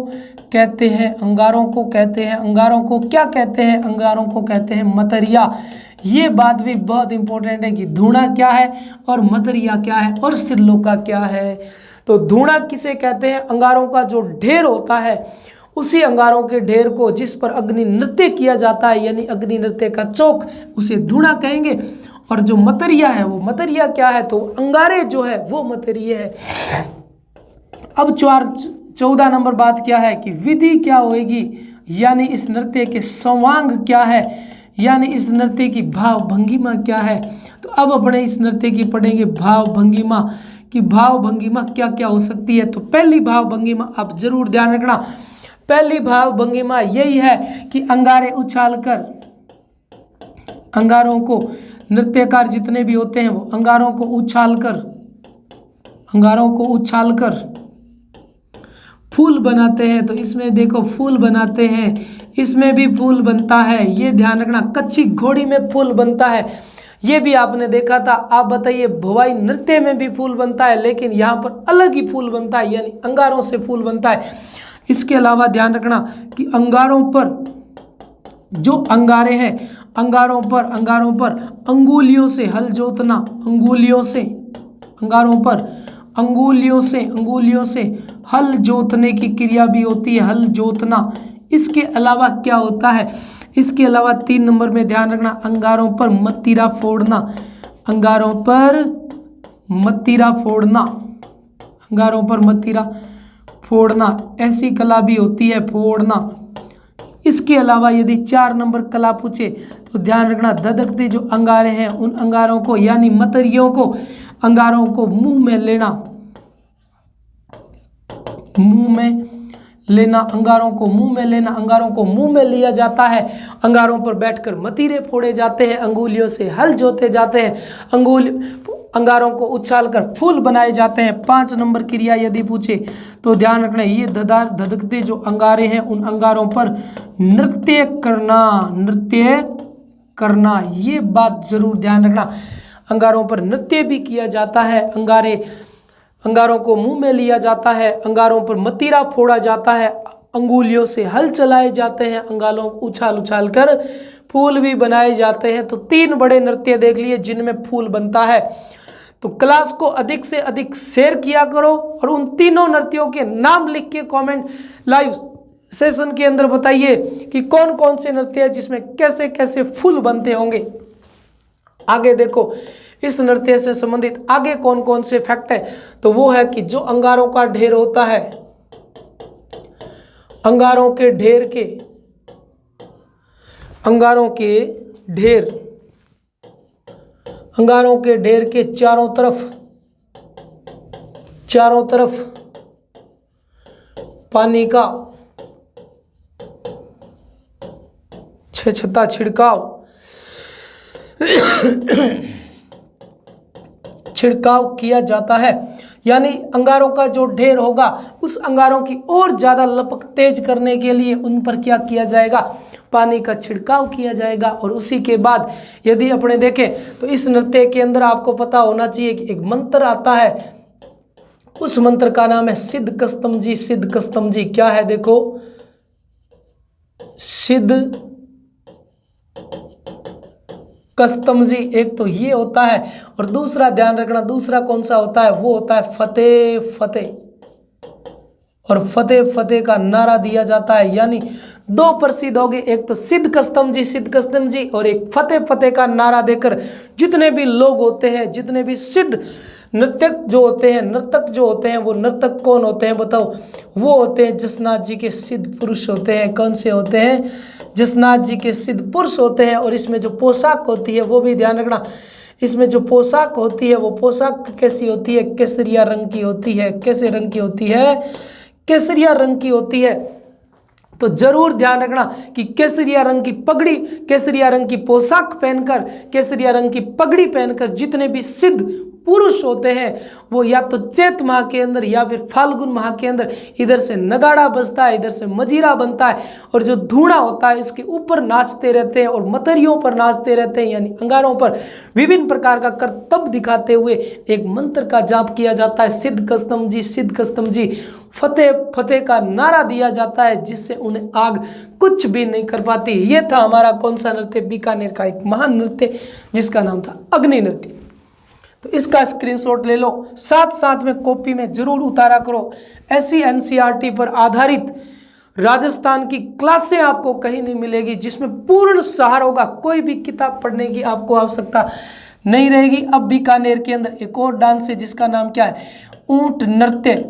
कहते हैं, अंगारों को कहते हैं, अंगारों को क्या कहते हैं, अंगारों को कहते हैं मतरिया। ये बात भी बहुत इंपॉर्टेंट है कि धूणा क्या है और मतरिया क्या है और सिरलोका क्या है। तो धूणा किसे कहते हैं? अंगारों का जो ढेर होता है, उसी अंगारों के ढेर को जिस पर अग्नि नृत्य किया जाता है, यानी अग्नि नृत्य का चौक, उसे धूणा कहेंगे। और जो मतरिया है, वो मतरिया क्या है, तो अंगारे जो है वो मतरिया है। अब 14 नंबर बात क्या है कि विधि क्या होगी, यानी इस नृत्य के संवांग क्या है, यानी इस नृत्य की भाव भंगिमा क्या है। तो अब अपने इस नृत्य की पढ़ेंगे भाव भंगिमा कि भाव भंगिमा क्या क्या हो सकती है। तो पहली भाव भंगिमा आप जरूर ध्यान रखना, पहली भाव भंगिमा यही है कि अंगारे उछालकर, अंगारों को, नृत्यकार जितने भी होते हैं वो अंगारों को उछालकर, अंगारों को उछालकर फूल बनाते हैं। तो इसमें देखो फूल बनाते हैं, इसमें भी फूल बनता है, ये ध्यान रखना। कच्ची घोड़ी में फूल बनता है, ये भी आपने देखा था। आप बताइए भवाई नृत्य में भी फूल बनता है, लेकिन यहाँ पर अलग ही फूल बनता है, यानी अंगारों से फूल बनता है। इसके अलावा ध्यान रखना कि अंगारों पर जो अंगारे हैं, अंगारों पर अंगुलियों से हल जोतना, अंगुलियों से, अंगारों पर अंगुलियों से हल जोतने की क्रिया भी होती है, हल जोतना। इसके अलावा क्या होता है, इसके अलावा 3 नंबर में ध्यान रखना, अंगारों पर मतीरा फोड़ना, अंगारों पर मतीरा फोड़ना, अंगारों पर मतीरा फोड़ना, ऐसी कला भी होती है, फोड़ना। इसके अलावा यदि 4 नंबर कला पूछे तो ध्यान रखना, धधकते जो अंगारे हैं उन अंगारों को, यानी मतरियों को, अंगारों को मुंह में लेना, मुंह में लेना, अंगारों को मुंह में लेना, अंगारों को मुंह में लिया जाता है। अंगारों पर बैठकर मतीरे फोड़े जाते हैं, अंगुलियों से हल जोते जाते हैं, अंगारों को उछालकर फूल बनाए जाते हैं। 5 नंबर क्रिया यदि पूछे तो ध्यान रखना, ये धधकते जो अंगारे हैं उन अंगारों पर नृत्य करना, नृत्य करना, ये बात जरूर ध्यान रखना। अंगारों पर नृत्य भी किया जाता है, अंगारों को मुंह में लिया जाता है, अंगारों पर मतीरा फोड़ा जाता है, अंगुलियों से हल चलाए जाते हैं, अंगारों उछाल कर फूल भी बनाए जाते हैं। तो 3 बड़े नृत्य देख लिए जिनमें फूल बनता है। तो क्लास को अधिक से अधिक शेयर किया करो और उन तीनों नृत्यों के नाम लिख के कमेंट लाइव सेशन के अंदर बताइए कि कौन कौन से नृत्य है जिसमें कैसे कैसे फूल बनते होंगे। आगे देखो इस नृत्य से संबंधित आगे कौन कौन से फैक्ट है, तो वो है कि जो अंगारों का ढेर होता है, अंगारों के ढेर के, अंगारों के ढेर के चारों तरफ पानी का छछता छिड़काव किया जाता है। यानी अंगारों का जो ढेर होगा उस अंगारों की और ज़्यादा लपक तेज करने के लिए उन पर क्या किया जाएगा, पानी का छिड़काव किया जाएगा। और उसी के बाद यदि अपने देखें तो इस नृत्य के अंदर आपको पता होना चाहिए कि एक मंत्र आता है, उस मंत्र का नाम है सिद्ध कस्तम जी। सिद्ध कस्तम जी क्या है, देखो सिद्ध कस्तम जी, एक तो ये होता है और दूसरा ध्यान रखना, दूसरा कौन सा होता है, वो होता है फतेह फतेह। और फतेह फतेह का नारा दिया जाता है, यानी दो प्रसिद्ध हो गए, एक तो सिद्ध कस्तम जी, सिद्ध कस्तम जी, और एक फतेह फतेह का नारा देकर जितने भी लोग होते हैं, जितने भी सिद्ध नृत्यक जो होते हैं, नर्तक जो होते हैं, वो नर्तक कौन होते हैं बताओ, वो होते हैं जसनाथ जी के सिद्ध पुरुष होते हैं। कौन से होते हैं, जसनाथ जी के सिद्ध पुरुष होते हैं। और इसमें जो पोशाक होती है वो भी ध्यान रखना, इसमें जो पोशाक होती है वो पोशाक कैसी होती है, केसरिया रंग की होती है। कैसे रंग की होती है, केसरिया रंग की होती है। तो जरूर ध्यान रखना कि केसरिया रंग की पगड़ी, केसरिया रंग की पोशाक पहनकर, केसरिया रंग की पगड़ी पहनकर जितने भी सिद्ध पुरुष होते हैं वो या तो चैत माह के अंदर या फिर फाल्गुन माह के अंदर इधर से नगाड़ा बजता है, इधर से मजीरा बनता है और जो धूणा होता है इसके ऊपर नाचते रहते हैं और मतरियों पर नाचते रहते हैं, यानी अंगारों पर विभिन्न प्रकार का करतब दिखाते हुए एक मंत्र का जाप किया जाता है, सिद्ध कस्तम जी, सिद्ध कस्तम जी। फतेह फतेह का नारा दिया जाता है जिससे उन्हें आग कुछ भी नहीं कर पाती। ये था हमारा कौन सा नृत्य, बीकानेर का एक महान नृत्य जिसका नाम था अग्नि नृत्य। तो इसका स्क्रीनशॉट ले लो, साथ साथ में कॉपी में जरूर उतारा करो। ऐसी एनसीईआरटी पर आधारित राजस्थान की क्लासें आपको कहीं नहीं मिलेगी जिसमें पूर्ण सार होगा, कोई भी किताब पढ़ने की आपको आवश्यकता नहीं रहेगी। अब बीकानेर के अंदर एक और डांस है जिसका नाम क्या है, ऊंट नृत्य।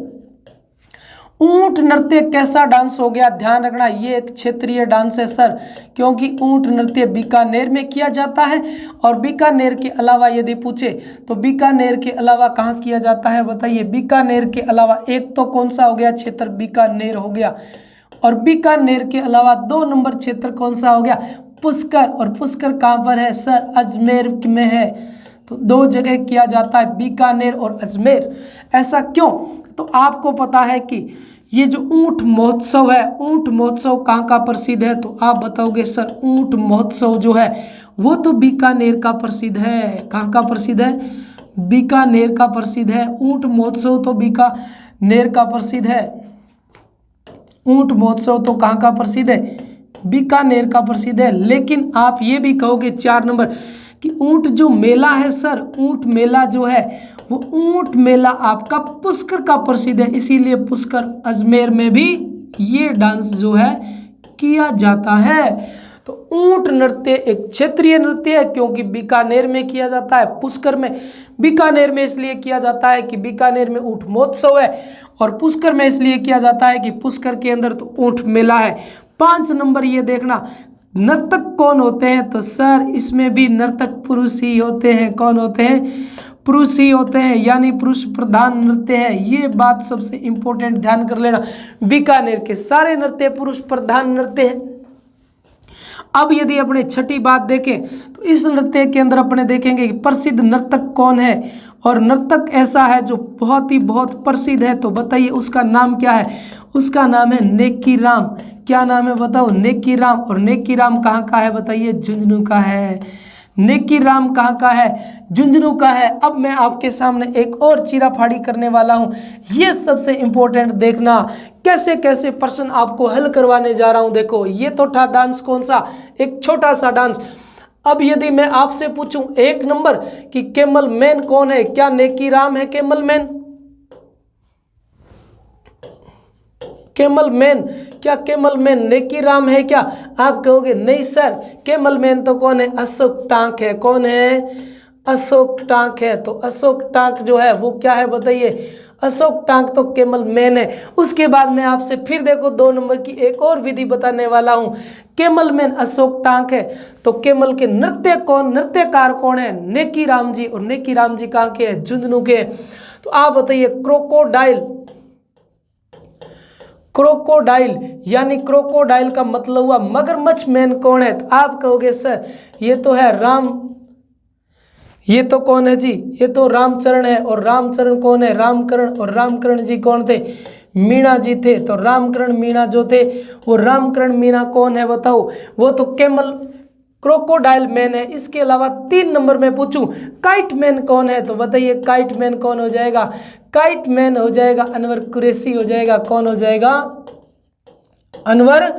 ऊंट नृत्य कैसा डांस हो गया, ध्यान रखना ये एक क्षेत्रीय डांस है सर, क्योंकि ऊंट नृत्य बीकानेर में किया जाता है। और बीकानेर के अलावा यदि पूछे तो बीकानेर के अलावा कहाँ किया जाता है बताइए, बीकानेर के अलावा एक तो कौन सा हो गया क्षेत्र, बीकानेर हो गया, और बीकानेर के अलावा 2 नंबर क्षेत्र कौन सा हो गया, पुष्कर। और पुष्कर कहाँ पर है सर, अजमेर में है। तो 2 जगह किया जाता है, बीकानेर और अजमेर। ऐसा क्यों, तो आपको पता है कि ये जो ऊंट महोत्सव है, ऊंट महोत्सव कहाँ का प्रसिद्ध है, तो आप बताओगे सर ऊंट महोत्सव जो है वो तो बीकानेर का प्रसिद्ध है। कहाँ का प्रसिद्ध है, बीकानेर का प्रसिद्ध है। ऊंट महोत्सव तो बीकानेर का प्रसिद्ध है। ऊंट महोत्सव तो कहाँ का प्रसिद्ध है, बीकानेर का प्रसिद्ध है। लेकिन आप ये भी कहोगे 4 नंबर कि ऊंट जो मेला है सर, ऊंट मेला जो है वो ऊंट मेला आपका पुष्कर का प्रसिद्ध है, इसीलिए पुष्कर अजमेर में भी ये डांस जो है किया जाता है। तो ऊंट नृत्य एक क्षेत्रीय नृत्य है क्योंकि बीकानेर में किया जाता है, पुष्कर में, बीकानेर में इसलिए किया जाता है कि बीकानेर में ऊंट महोत्सव है, और पुष्कर में इसलिए किया जाता है कि पुष्कर के अंदर तो ऊंट मेला है। 5 नंबर ये देखना, नर्तक कौन होते हैं, तो सर इसमें भी नर्तक पुरुष ही होते हैं। कौन होते हैं, पुरुष ही होते हैं, यानी पुरुष प्रधान नृत्य है। ये बात सबसे इंपॉर्टेंट ध्यान कर लेना, बीकानेर के सारे नृत्य पुरुष प्रधान नृत्य है। अब यदि अपने छठी बात देखें तो इस नृत्य के अंदर अपने देखेंगे कि प्रसिद्ध नर्तक कौन है, और नर्तक ऐसा है जो बहुत प्रसिद्ध है, तो बताइए उसका नाम क्या है, उसका नाम है नेकी राम। क्या नाम है बताओ, नेकी राम। और नेकी राम कहाँ का है बताइए, झुंझुनू का है। नेकी राम कहाँ का है, झुंझुनू का है। अब मैं आपके सामने एक और चीराफाड़ी करने वाला हूँ, ये सबसे इंपॉर्टेंट देखना, कैसे कैसे प्रश्न आपको हल करवाने जा रहा हूँ। देखो ये तो था डांस कौन सा, एक छोटा सा डांस। अब यदि मैं आपसे पूछूं 1 नंबर कि कैमल मैन कौन है, क्या नेकी राम है कैमल मैन, कैमल मैन, क्या कैमल मैन नेकी राम है क्या, आप कहोगे नहीं सर, कैमल मैन तो कौन है, अशोक टांक है। कौन है, अशोक टांक है। तो अशोक टांक जो है वो क्या है बताइए, अशोक टांक तो कैमल मैन है। उसके बाद मैं आपसे फिर देखो 2 नंबर की एक और विधि बताने वाला हूं, कैमल मैन अशोक टांक है, तो कैमल के नृत्यकार कौन है, नेकी राम जी। और नेकी राम जी कहाँ के हैं, झुंझुनू के। तो आप बताइए क्रोकोडाइल, क्रोकोडाइल यानी क्रोकोडाइल का मतलब हुआ मगरमच्छ मैन कौन है, तो आप कहोगे सर ये तो है राम, ये तो कौन है जी, ये तो रामचरण है। और रामचरण कौन है, रामकरण। और रामकरण जी कौन थे, मीणा जी थे। तो रामकरण मीणा जो थे वो रामकरण मीणा कौन है बताओ? वो तो कैमल क्रोकोडाइल मैन है। इसके अलावा 3 नंबर में पूछूं काइट मैन कौन है, तो बताइए काइट मैन कौन हो जाएगा? काइट मैन हो जाएगा अनवर कुरैशी हो जाएगा। कौन हो जाएगा? अनवर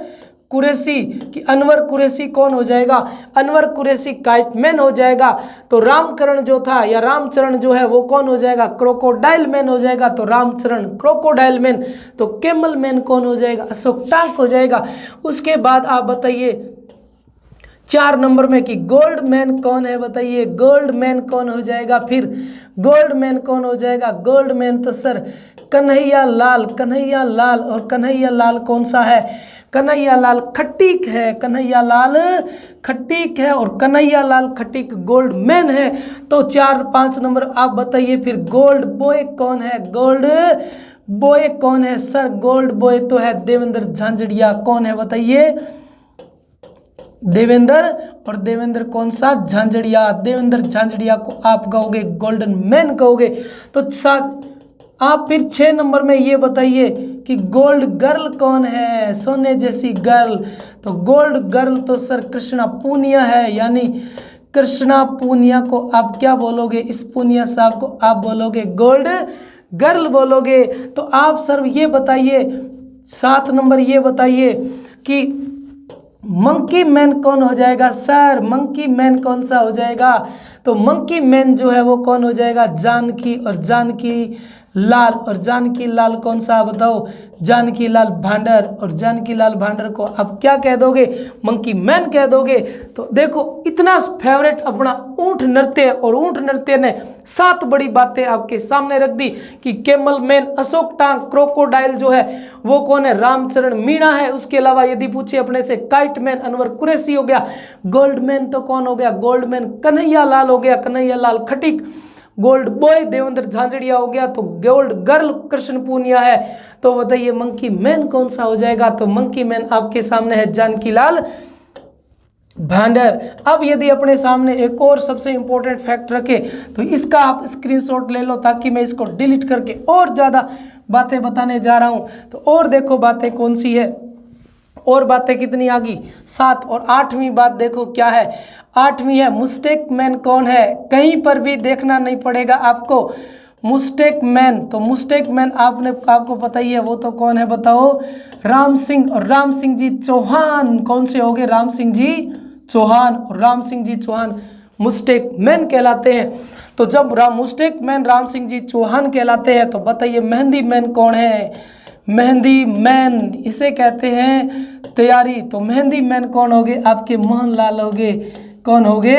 कुरैशी। कि अनवर कुरैशी कौन हो जाएगा? अनवर कुरैशी काइट मैन हो जाएगा। तो रामकरण जो था या रामचरण जो है वो कौन हो जाएगा? क्रोकोडाइल मैन हो जाएगा। तो रामचरण क्रोकोडाइल मैन। तो कैमल मैन कौन हो जाएगा? अशोक टांक हो जाएगा। उसके बाद आप बताइए 4 नंबर में कि गोल्ड मैन कौन है? बताइए गोल्ड मैन कौन हो जाएगा? फिर गोल्ड मैन कौन हो जाएगा? गोल्ड मैन तो सर कन्हैया लाल। कन्हैया लाल, और कन्हैया लाल कौन सा है? कन्हैया लाल खट्टिक है। कन्हैया लाल खट्टिक है और कन्हैया लाल खट्टिक गोल्ड मैन है। तो 4-5 नंबर आप बताइए फिर गोल्ड बॉय कौन है? गोल्ड बॉय कौन है सर? गोल्ड बॉय तो है देवेंद्र झांझड़िया। कौन है बताइए? देवेंद्र। और देवेंद्र कौन सा? झांझड़िया। देवेंद्र झांझड़िया को आप कहोगे गोल्डन मैन कहोगे। तो साथ आप फिर 6 नंबर में ये बताइए कि गोल्ड गर्ल कौन है? सोने जैसी गर्ल। तो गोल्ड गर्ल तो सर कृष्णा पूनिया है। यानी कृष्णा पूनिया को आप क्या बोलोगे? इस पूनिया साहब को आप बोलोगे गोल्ड गर्ल बोलोगे। तो आप सर ये बताइए 7 नंबर ये बताइए कि मंकी मैन कौन हो जाएगा सर? मंकी मैन कौन सा हो जाएगा? तो मंकी मैन जो है वो कौन हो जाएगा? जानकी और जानकी लाल। और जानकी लाल कौन सा बताओ? जानकी लाल भांडर। और जानकी लाल भांडर को आप क्या कह दोगे? मंकी मैन कह दोगे। तो देखो इतना फेवरेट अपना ऊंट नृत्य, और ऊंट नृत्य ने 7 बड़ी बातें आपके सामने रख दी कि कैमल मैन, अशोक टांग, क्रोकोडाइल जो है वो कौन है? रामचरण मीणा है। उसके अलावा यदि पूछे अपने से काइट मैन अनवर कुरैशी हो गया। गोल्ड मैन तो कौन हो गया? गोल्ड मैन कन्हैया लाल हो गया। कन्हैया लाल खटीक। गोल्ड बॉय देवेंद्र झांझड़िया हो गया। तो गोल्ड गर्ल कृष्ण पूनिया है। तो बताइए मंकी मैन कौन सा हो जाएगा? तो मंकी मैन आपके सामने है जानकी लाल भांडर। अब यदि अपने सामने एक और सबसे इंपॉर्टेंट फैक्ट रखे तो इसका आप स्क्रीनशॉट ले लो ताकि मैं इसको डिलीट करके और ज़्यादा बातें बताने जा रहा हूँ। तो और देखो बातें कौन सी है, और बातें कितनी आ गई? 7। और 8वीं बात देखो क्या है? 8वीं है मुस्टेक मैन कौन है? कहीं पर भी देखना नहीं पड़ेगा आपको। मुस्टेक मैन, तो मुस्टेक मैन आपको पता ही है वो तो कौन है बताओ? राम सिंह। और राम सिंह जी चौहान कौन से हो गए? राम सिंह जी चौहान। और राम सिंह जी चौहान मुस्टेक मैन कहलाते हैं। तो जब मुस्टेक मैन राम सिंह जी चौहान कहलाते हैं तो बताइए मेहंदी मैन कौन है? मेहंदी मैन इसे कहते हैं तैयारी। तो मेहंदी मैन कौन होगे? आपके मोहन लाल होगे। कौन होगे?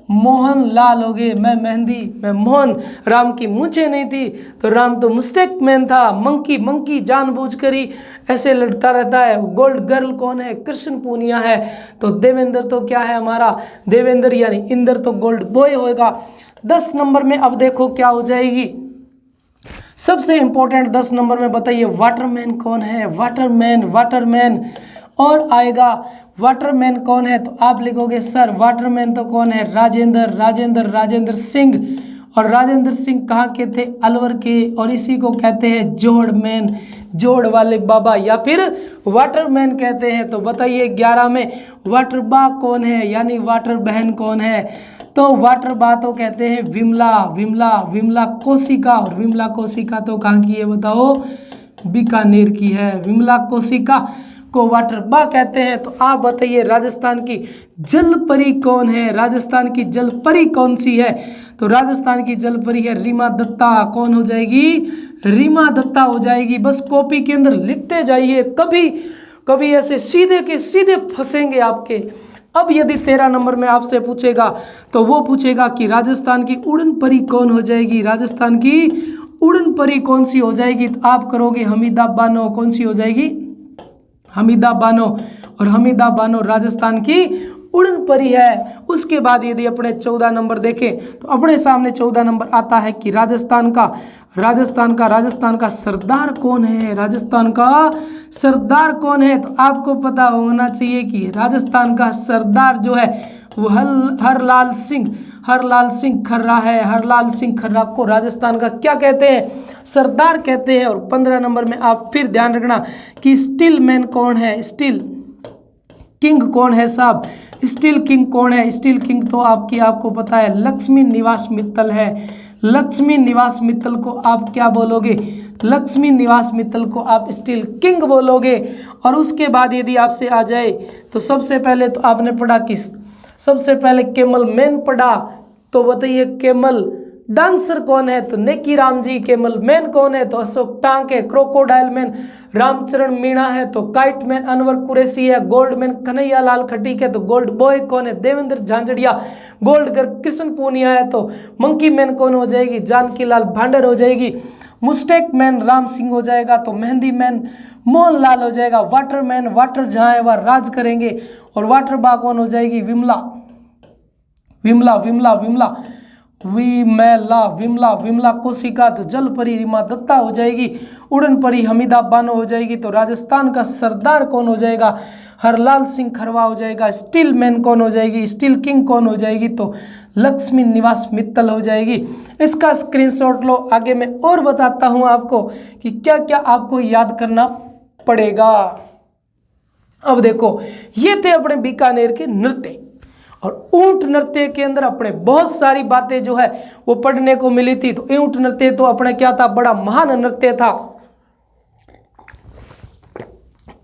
मोहन लाल होगे। मैं मेहंदी, मैं मोहन। राम की मूंछें नहीं थी तो राम तो मुस्टेक मैन था। मंकी मंकी जानबूझकर ही ऐसे लड़ता रहता है। गोल्ड गर्ल कौन है? कृष्ण पूनिया है। तो देवेंद्र तो क्या है हमारा? देवेंद्र यानी इंद्र तो गोल्ड बॉय होएगा। 10 नंबर में अब देखो क्या हो जाएगी सबसे इंपॉर्टेंट। 10 नंबर में बताइए वाटरमैन कौन है? Waterman, Waterman. और आएगा वाटरमैन कौन है? तो आप लिखोगे सर वाटरमैन तो कौन है? राजेंद्र सिंह। और राजेंद्र सिंह कहाँ के थे? अलवर के। और इसी को कहते हैं जोड़मैन, जोड़ वाले बाबा, या फिर वाटरमैन कहते हैं। तो बताइए 11 में वाटर बा कौन है? यानी वाटर बहन कौन है? तो वाटर बा तो कहते हैं विमला कोशिका। और विमला कोशिका तो कहाँ की है बताओ? बीकानेर की है। विमला कोशिका को वाटर बा कहते हैं। तो आप बताइए राजस्थान की जल परी कौन है? राजस्थान की जल परी कौन सी है? तो राजस्थान की जल परी है रीमा दत्ता। कौन हो जाएगी? रीमा दत्ता हो जाएगी। बस कॉपी के अंदर लिखते जाइए, कभी कभी ऐसे सीधे के सीधे फंसेंगे आपके। अब यदि 13 नंबर में आपसे पूछेगा तो वो पूछेगा कि राजस्थान की उड़न परी कौन हो जाएगी? राजस्थान की उड़न परी कौन सी हो जाएगी? तो आप करोगे हमीदा बानो। कौन सी हो जाएगी? हमीदा बानो। और हमीदा बानो राजस्थान की उड़न परी है। उसके बाद यदि अपने 14 नंबर देखें तो अपने सामने 14 नंबर आता है कि राजस्थान का सरदार कौन है? राजस्थान का सरदार कौन है? तो आपको पता होना चाहिए कि राजस्थान का सरदार जो है वो हरलाल सिंह खर्रा है। हरलाल सिंह खर्रा को राजस्थान का क्या कहते हैं? सरदार कहते हैं। और 15 नंबर में आप फिर ध्यान रखना कि स्टील मैन कौन है, स्टील किंग कौन है साहब? स्टील किंग कौन है? स्टील किंग तो आपको पता है लक्ष्मी निवास मित्तल है। लक्ष्मी निवास मित्तल को आप क्या बोलोगे? लक्ष्मी निवास मित्तल को आप स्टील किंग बोलोगे। और उसके बाद यदि आपसे आ जाए तो सबसे पहले तो आपने पढ़ा किस? सबसे पहले कैमल मैन पढ़ा, तो बताइए कैमल डांसर कौन है? तो नेकी राम जी। कैमल मैन कौन है? तो अशोक टांक है। क्रोकोडाइल मैन रामचरण मीणा है। तो काइट मैन अनवर कुरैशी है। गोल्ड मैन कन्हैया लाल खटीक है। तो गोल्ड बॉय कौन है? देवेंद्र झांझड़िया। गोल्ड गर्ल कृष्ण पूनिया है। तो मंकी मैन कौन हो जाएगी? जानकी लाल भांडर हो जाएगी। मुस्टेक मैन राम सिंह हो जाएगा। तो मेहंदी मैन मोहन लाल हो जाएगा। वाटर मैन वाटर जहाँ है वह राज करेंगे। और वाटर बा कौन हो जाएगी? विमला विमला विमला विमला विमला विमला कोशिका। तो जल परी रीमा दत्ता हो जाएगी। उड़न परी हमीदा बानो हो जाएगी। तो राजस्थान का सरदार कौन हो जाएगा? हरलाल सिंह खरवा हो जाएगा। स्टील मैन कौन हो जाएगी? स्टील किंग कौन हो जाएगी? तो लक्ष्मी निवास मित्तल हो जाएगी। इसका स्क्रीनशॉट लो। आगे मैं और बताता हूं आपको कि क्या क्या आपको याद करना पड़ेगा। अब देखो, ये थे अपने बीकानेर के नृत्य। और ऊंट नृत्य के अंदर अपने बहुत सारी बातें जो है वो पढ़ने को मिली थी। तो ऊंट नृत्य तो अपने क्या था? बड़ा महान नृत्य था।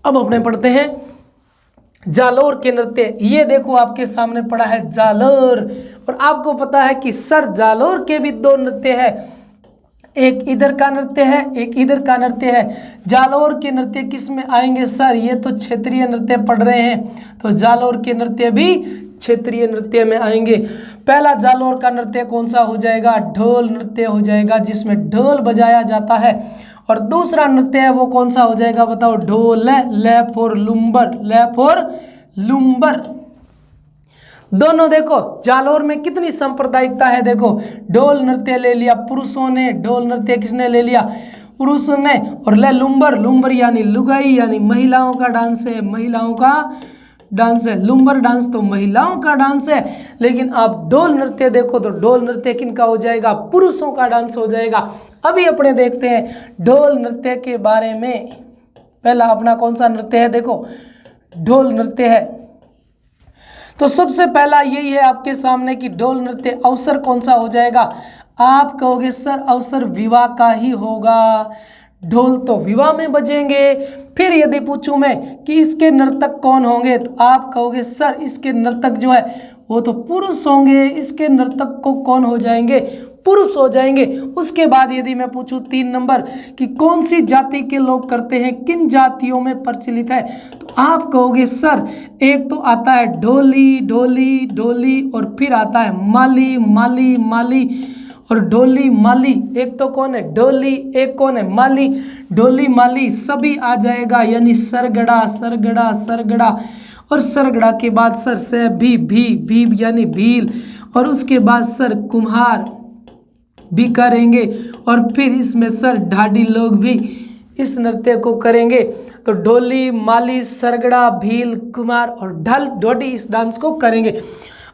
अब अपने पढ़ते हैं जालोर के नृत्य। ये देखो आपके सामने पड़ा है जालोर। और आपको पता है कि सर जालोर के भी 2 नृत्य है, एक इधर का नृत्य है, एक इधर का नृत्य है। जालोर के नृत्य किस में आएंगे सर? ये तो क्षेत्रीय नृत्य पढ़ रहे हैं, तो जालोर के नृत्य भी क्षेत्रीय नृत्य में आएंगे। पहला जालोर का नृत्य कौन सा हो जाएगा? ढोल नृत्य हो जाएगा, जिसमें ढोल बजाया जाता है। और दूसरा नृत्य है वो कौन सा हो जाएगा? बताओ। ढोल ले फॉर लुम्बर, ले फॉर लुम्बर। दोनों देखो जालोर में कितनी सांप्रदायिकता है। देखो ढोल नृत्य ले लिया पुरुषों ने, ढोल नृत्य किसने ले लिया? पुरुषों ने। और ले लुम्बर, लुम्बर यानी लुगाई यानी महिलाओं का डांस है, महिलाओं का डांस है। लुम्बर डांस तो महिलाओं का डांस है। लेकिन आप ढोल नृत्य देखो तो ढोल नृत्य किनका हो जाएगा? पुरुषों का डांस हो जाएगा। अभी अपने देखते हैं ढोल नृत्य के बारे में। पहला अपना कौन सा नृत्य है? देखो ढोल नृत्य है। तो सबसे पहला यही है आपके सामने कि ढोल नृत्य अवसर कौन सा हो जाएगा? आप कहोगे सर अवसर विवाह का ही होगा, ढोल तो विवाह में बजेंगे। फिर यदि पूछूं मैं कि इसके नर्तक कौन होंगे, तो आप कहोगे सर इसके नर्तक जो है वो तो पुरुष होंगे। इसके नर्तक को कौन हो जाएंगे? पुरुष हो जाएंगे। उसके बाद यदि मैं पूछूं 3 नंबर कि कौन सी जाति के लोग करते हैं, किन जातियों में प्रचलित है, तो आप कहोगे सर एक तो आता है ढोली ढोली ढोली, और फिर आता है माली माली माली और ढोली माली। एक तो कौन है? ढोली, एक कौन है? माली। ढोली माली सभी आ जाएगा, यानी सरगड़ा सरगड़ा सरगड़ा। और सरगड़ा के बाद सर से भी यानी भील। और उसके बाद सर कुम्हार भी करेंगे। और फिर इसमें सर ढाडी लोग भी इस नृत्य को करेंगे। तो ढोली माली सरगड़ा भील कुमार और ढल ढोडी इस डांस को करेंगे।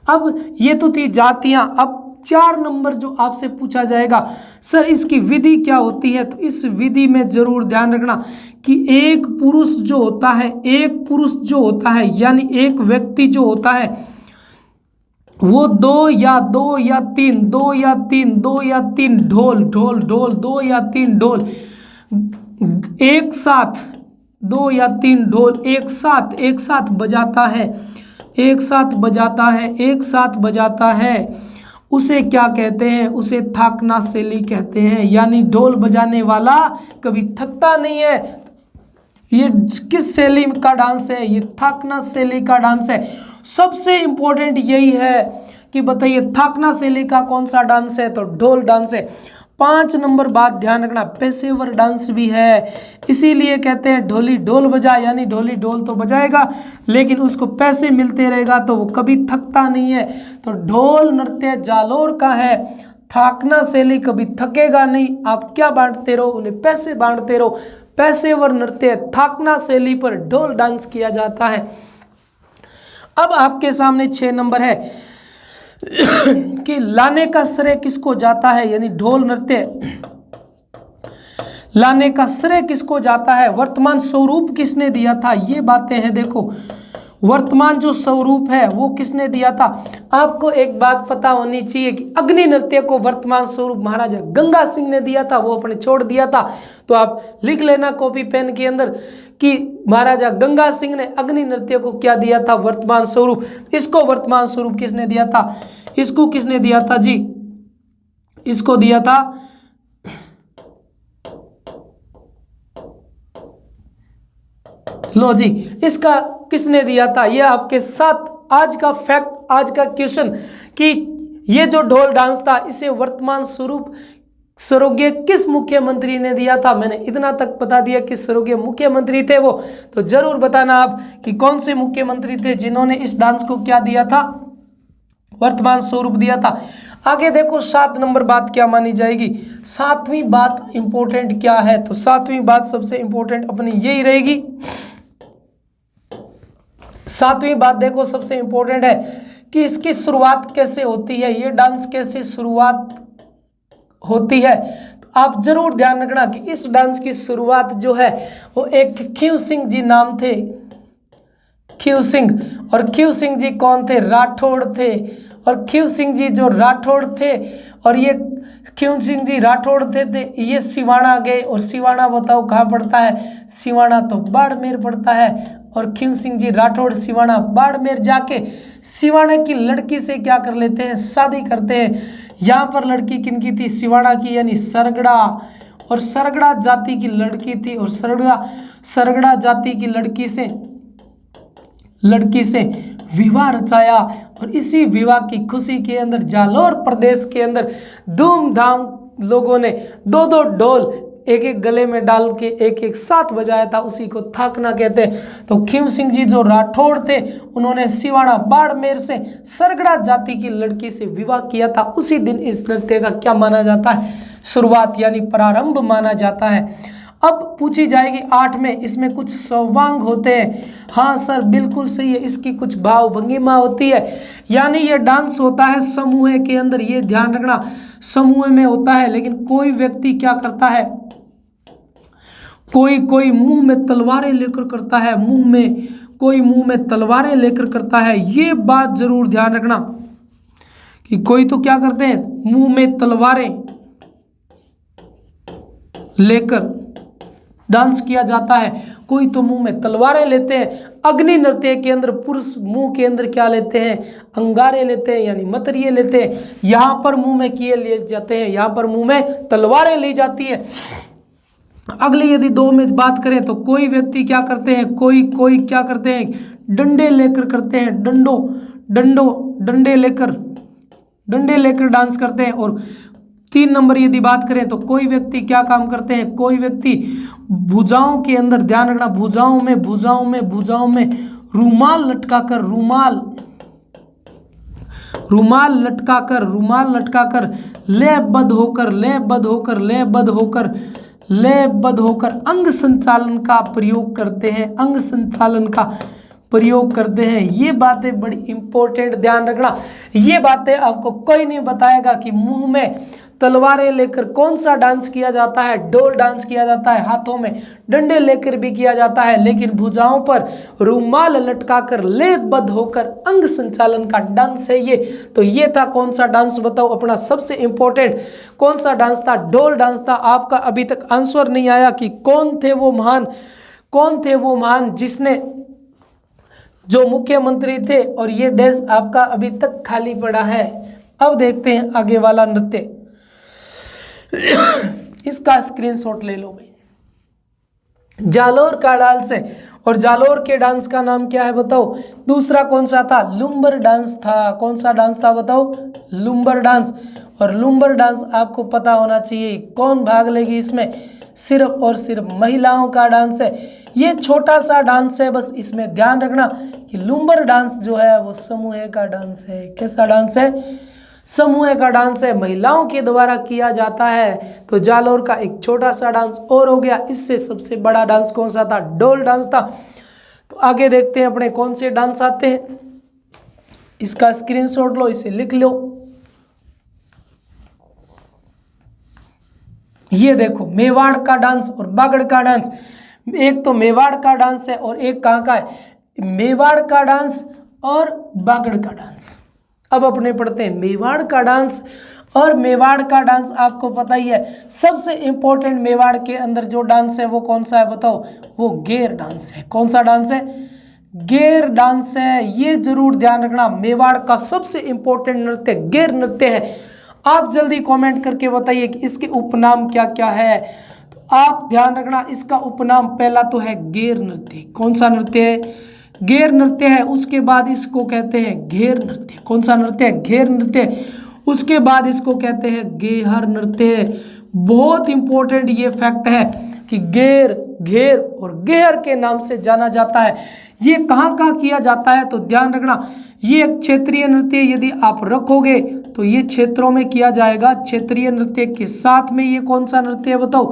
अब ये तो थी जातियां। अब 4 नंबर जो आपसे पूछा जाएगा सर इसकी विधि क्या होती है, तो इस विधि में जरूर ध्यान रखना कि एक पुरुष जो होता है यानी एक व्यक्ति जो होता है वो 2 या 3 ढोल ढोल ढोल 2 या 3 ढोल एक साथ 2 या 3 ढोल एक साथ बजाता है। उसे क्या कहते हैं? उसे थाकना शैली कहते हैं। यानी ढोल बजाने वाला कभी थकता नहीं है। ये किस शैली का डांस है? ये थाकना शैली का डांस है। सबसे इंपॉर्टेंट यही है कि बताइए थाकना शैली का कौन सा डांस है? तो ढोल डांस है। 5 नंबर बात ध्यान रखना, पेशेवर डांस भी है। इसीलिए कहते हैं ढोली ढोल बजा, यानी ढोली ढोल तो बजाएगा लेकिन उसको पैसे मिलते रहेगा तो वो कभी थकता नहीं है। तो ढोल नृत्य जालोर का है। थाकना शैली कभी थकेगा नहीं। आप क्या बांटते रहो? उन्हें पैसे बांटते रहो। पेशेवर नृत्य थाकना शैली पर ढोल डांस किया जाता है। अब आपके सामने 6 नंबर है कि लाने का श्रेय किसको जाता है, यानी ढोल नृत्य लाने का श्रेय किसको जाता है, वर्तमान स्वरूप किसने दिया था, ये बातें हैं। देखो वर्तमान जो स्वरूप है वो किसने दिया था। आपको एक बात पता होनी चाहिए कि अग्नि नृत्य को वर्तमान स्वरूप महाराजा गंगा सिंह ने दिया था, वो अपने छोड़ दिया था। तो आप लिख लेना कॉपी पेन के अंदर कि महाराजा गंगा सिंह ने अग्नि नृत्य को क्या दिया था, वर्तमान स्वरूप। इसको वर्तमान स्वरूप किसने दिया था, इसको किसने दिया था जी, इसको दिया था लो जी, इसका किसने दिया था। ये आपके साथ आज का फैक्ट, आज का क्वेश्चन कि ये जो ढोल डांस था इसे वर्तमान स्वरूप स्वर्गीय किस मुख्यमंत्री ने दिया था। मैंने इतना तक बता दिया कि स्वर्गीय मुख्यमंत्री थे वो, तो जरूर बताना आप कि कौन से मुख्यमंत्री थे जिन्होंने इस डांस को क्या दिया था, वर्तमान स्वरूप दिया था। आगे देखो 7 नंबर बात क्या मानी जाएगी। 7वीं बात इंपॉर्टेंट क्या है, तो 7वीं बात सबसे इंपॉर्टेंट अपनी यही रहेगी। 7वीं बात देखो सबसे इंपॉर्टेंट है कि इसकी शुरुआत कैसे होती है, ये डांस कैसे शुरुआत होती है। तो आप जरूर ध्यान रखना कि इस डांस की शुरुआत जो है वो एक खीव सिंह जी नाम थे, खीव सिंह। और खीव सिंह जी कौन थे, राठौड़ थे। और खीव सिंह जी जो राठौड़ थे, और ये खीव सिंह जी राठौड़ थे ये सिवाना गए। और सिवाना बताओ कहाँ पड़ता है, सिवाना तो बाड़मेर पड़ता है। और खीव सिंह जी राठौड़ सिवाना बाड़मेर जाके सिवाना की लड़की से क्या कर लेते हैं, शादी करते हैं। यहाँ पर लड़की किनकी थी, सिवाना की, यानी सरगड़ा। और सरगड़ा जाति की लड़की थी, और सरगड़ा जाति की लड़की से विवाह रचाया। और इसी विवाह की खुशी के अंदर जालौर प्रदेश के अंदर धूमधाम लोगों ने 2-2 ढोल एक गले में डाल के एक साथ बजाया था, उसी को थाकना कहते हैं। तो खीव सिंह जी जो राठौड़ थे उन्होंने सिवाना बाड़मेर से सरगड़ा जाति की लड़की से विवाह किया था। उसी दिन इस नृत्य का क्या माना जाता है, शुरुआत यानी प्रारंभ माना जाता है। अब पूछी जाएगी 8 में, इसमें कुछ सवांग होते हैं। हाँ सर बिल्कुल सही है, इसकी कुछ भाव भंगिमा होती है, यानी ये डांस होता है समूह के अंदर, ये ध्यान रखना समूह में होता है। लेकिन कोई व्यक्ति क्या करता है, कोई मुंह में तलवारें लेकर करता है, कोई मुंह में तलवारें लेकर करता है। ये बात जरूर ध्यान रखना कि कोई तो क्या करते हैं, मुंह में तलवारें लेकर डांस किया जाता है, कोई तो मुंह में तलवारें लेते हैं। अग्नि नृत्य के अंदर पुरुष मुंह के अंदर क्या लेते हैं, अंगारे लेते हैं, यानी मतरिये लेते हैं। यहाँ पर मुंह में किए लिए जाते हैं, यहाँ पर मुंह में तलवारें ली जाती है। अगली यदि 2 में बात करें तो कोई व्यक्ति क्या करते हैं, कोई क्या करते हैं, डंडे लेकर करते हैं, डंडे लेकर डांस करते हैं। और 3 नंबर यदि बात करें तो कोई व्यक्ति क्या काम करते हैं, कोई व्यक्ति भुजाओं के अंदर, ध्यान रखना भुजाओं में रुमाल लटकाकर लयबद्ध होकर अंग संचालन का प्रयोग करते हैं। ये बातें बड़ी इंपॉर्टेंट, ध्यान रखना। ये बातें आपको कोई नहीं बताएगा कि मुंह में तलवारें लेकर कौन सा डांस किया जाता है, ढोल डांस किया जाता है, हाथों में डंडे लेकर भी किया जाता है, लेकिन भुजाओं पर रुमाल लटकाकर लयबद्ध होकर अंग संचालन का डांस है ये। तो ये था कौन सा डांस, बताओ अपना सबसे इंपॉर्टेंट कौन सा डांस था, ढोल डांस था। आपका अभी तक आंसर नहीं आया कि कौन थे वो महान जिसने, जो मुख्यमंत्री थे, और ये डैश आपका अभी तक खाली पड़ा है। अब देखते हैं आगे वाला नृत्य, इसका स्क्रीनशॉट ले लो भाई। जालौर का डांस है, और जालौर के डांस का नाम क्या है बताओ। दूसरा कौन सा था, लुम्बर डांस था। कौन सा डांस था बताओ, लुम्बर डांस। और लुम्बर डांस आपको पता होना चाहिए कौन भाग लेगी इसमें, सिर्फ और सिर्फ महिलाओं का डांस है। ये छोटा सा डांस है, बस इसमें ध्यान रखना कि लुम्बर डांस जो है वो समूह का डांस है। कैसा डांस है, समूह का डांस है, महिलाओं के द्वारा किया जाता है। तो जालौर का एक छोटा सा डांस और हो गया। इससे सबसे बड़ा डांस कौन सा था, ढोल डांस था। तो आगे देखते हैं अपने कौन से डांस आते हैं। इसका स्क्रीनशॉट लो, इसे लिख लो। ये देखो मेवाड़ का डांस और बागड़ का डांस, एक तो मेवाड़ का डांस है और एक कहाँ का है, मेवाड़ का डांस और बागड़ का डांस। अब अपने पढ़ते हैं मेवाड़ का डांस। और मेवाड़ का डांस आपको पता ही है, सबसे इंपॉर्टेंट मेवाड़ के अंदर जो डांस है वो कौन सा है बताओ, वो गेर डांस है। कौन सा डांस है, गेर डांस है। ये जरूर ध्यान रखना, मेवाड़ का सबसे इंपॉर्टेंट नृत्य गेर नृत्य है। आप जल्दी कमेंट करके बताइए कि इसके उपनाम क्या क्या है। तो आप ध्यान रखना, इसका उपनाम पहला तो है गेर नृत्य। कौन सा नृत्य है, गेर नृत्य है। उसके बाद इसको कहते हैं घेर नृत्य। कौन सा नृत्य है, घेर नृत्य। उसके बाद इसको कहते हैं गेहर नृत्य। बहुत इंपॉर्टेंट ये फैक्ट है कि गेर, घेर और गेहर के नाम से जाना जाता है। ये कहाँ कहाँ किया जाता है तो ध्यान रखना, ये एक क्षेत्रीय नृत्य यदि आप रखोगे तो ये क्षेत्रों में किया जाएगा। क्षेत्रीय नृत्य के साथ में ये कौन सा नृत्य है बताओ,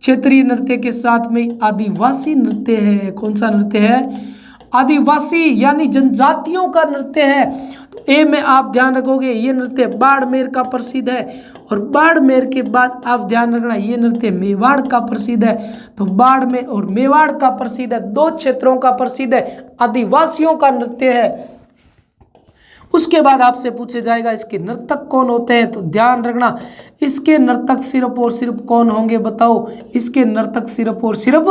क्षेत्रीय नृत्य के साथ में आदिवासी नृत्य है। कौन सा नृत्य है, आदिवासी यानी जनजातियों का नृत्य है। तो ए में आप ध्यान रखोगे ये नृत्य बाड़मेर का प्रसिद्ध है। और बाड़मेर के बाद आप ध्यान रखना ये नृत्य मेवाड़ का प्रसिद्ध है। तो बाड़मेर और मेवाड़ का प्रसिद्ध है, दो क्षेत्रों का प्रसिद्ध है, आदिवासियों का नृत्य है। उसके बाद आपसे पूछे जाएगा इसके नर्तक कौन होते हैं। तो ध्यान रखना, इसके नर्तक सिर्फ और सिर्फ कौन होंगे बताओ, इसके नर्तक सिर्फ और सिर्फ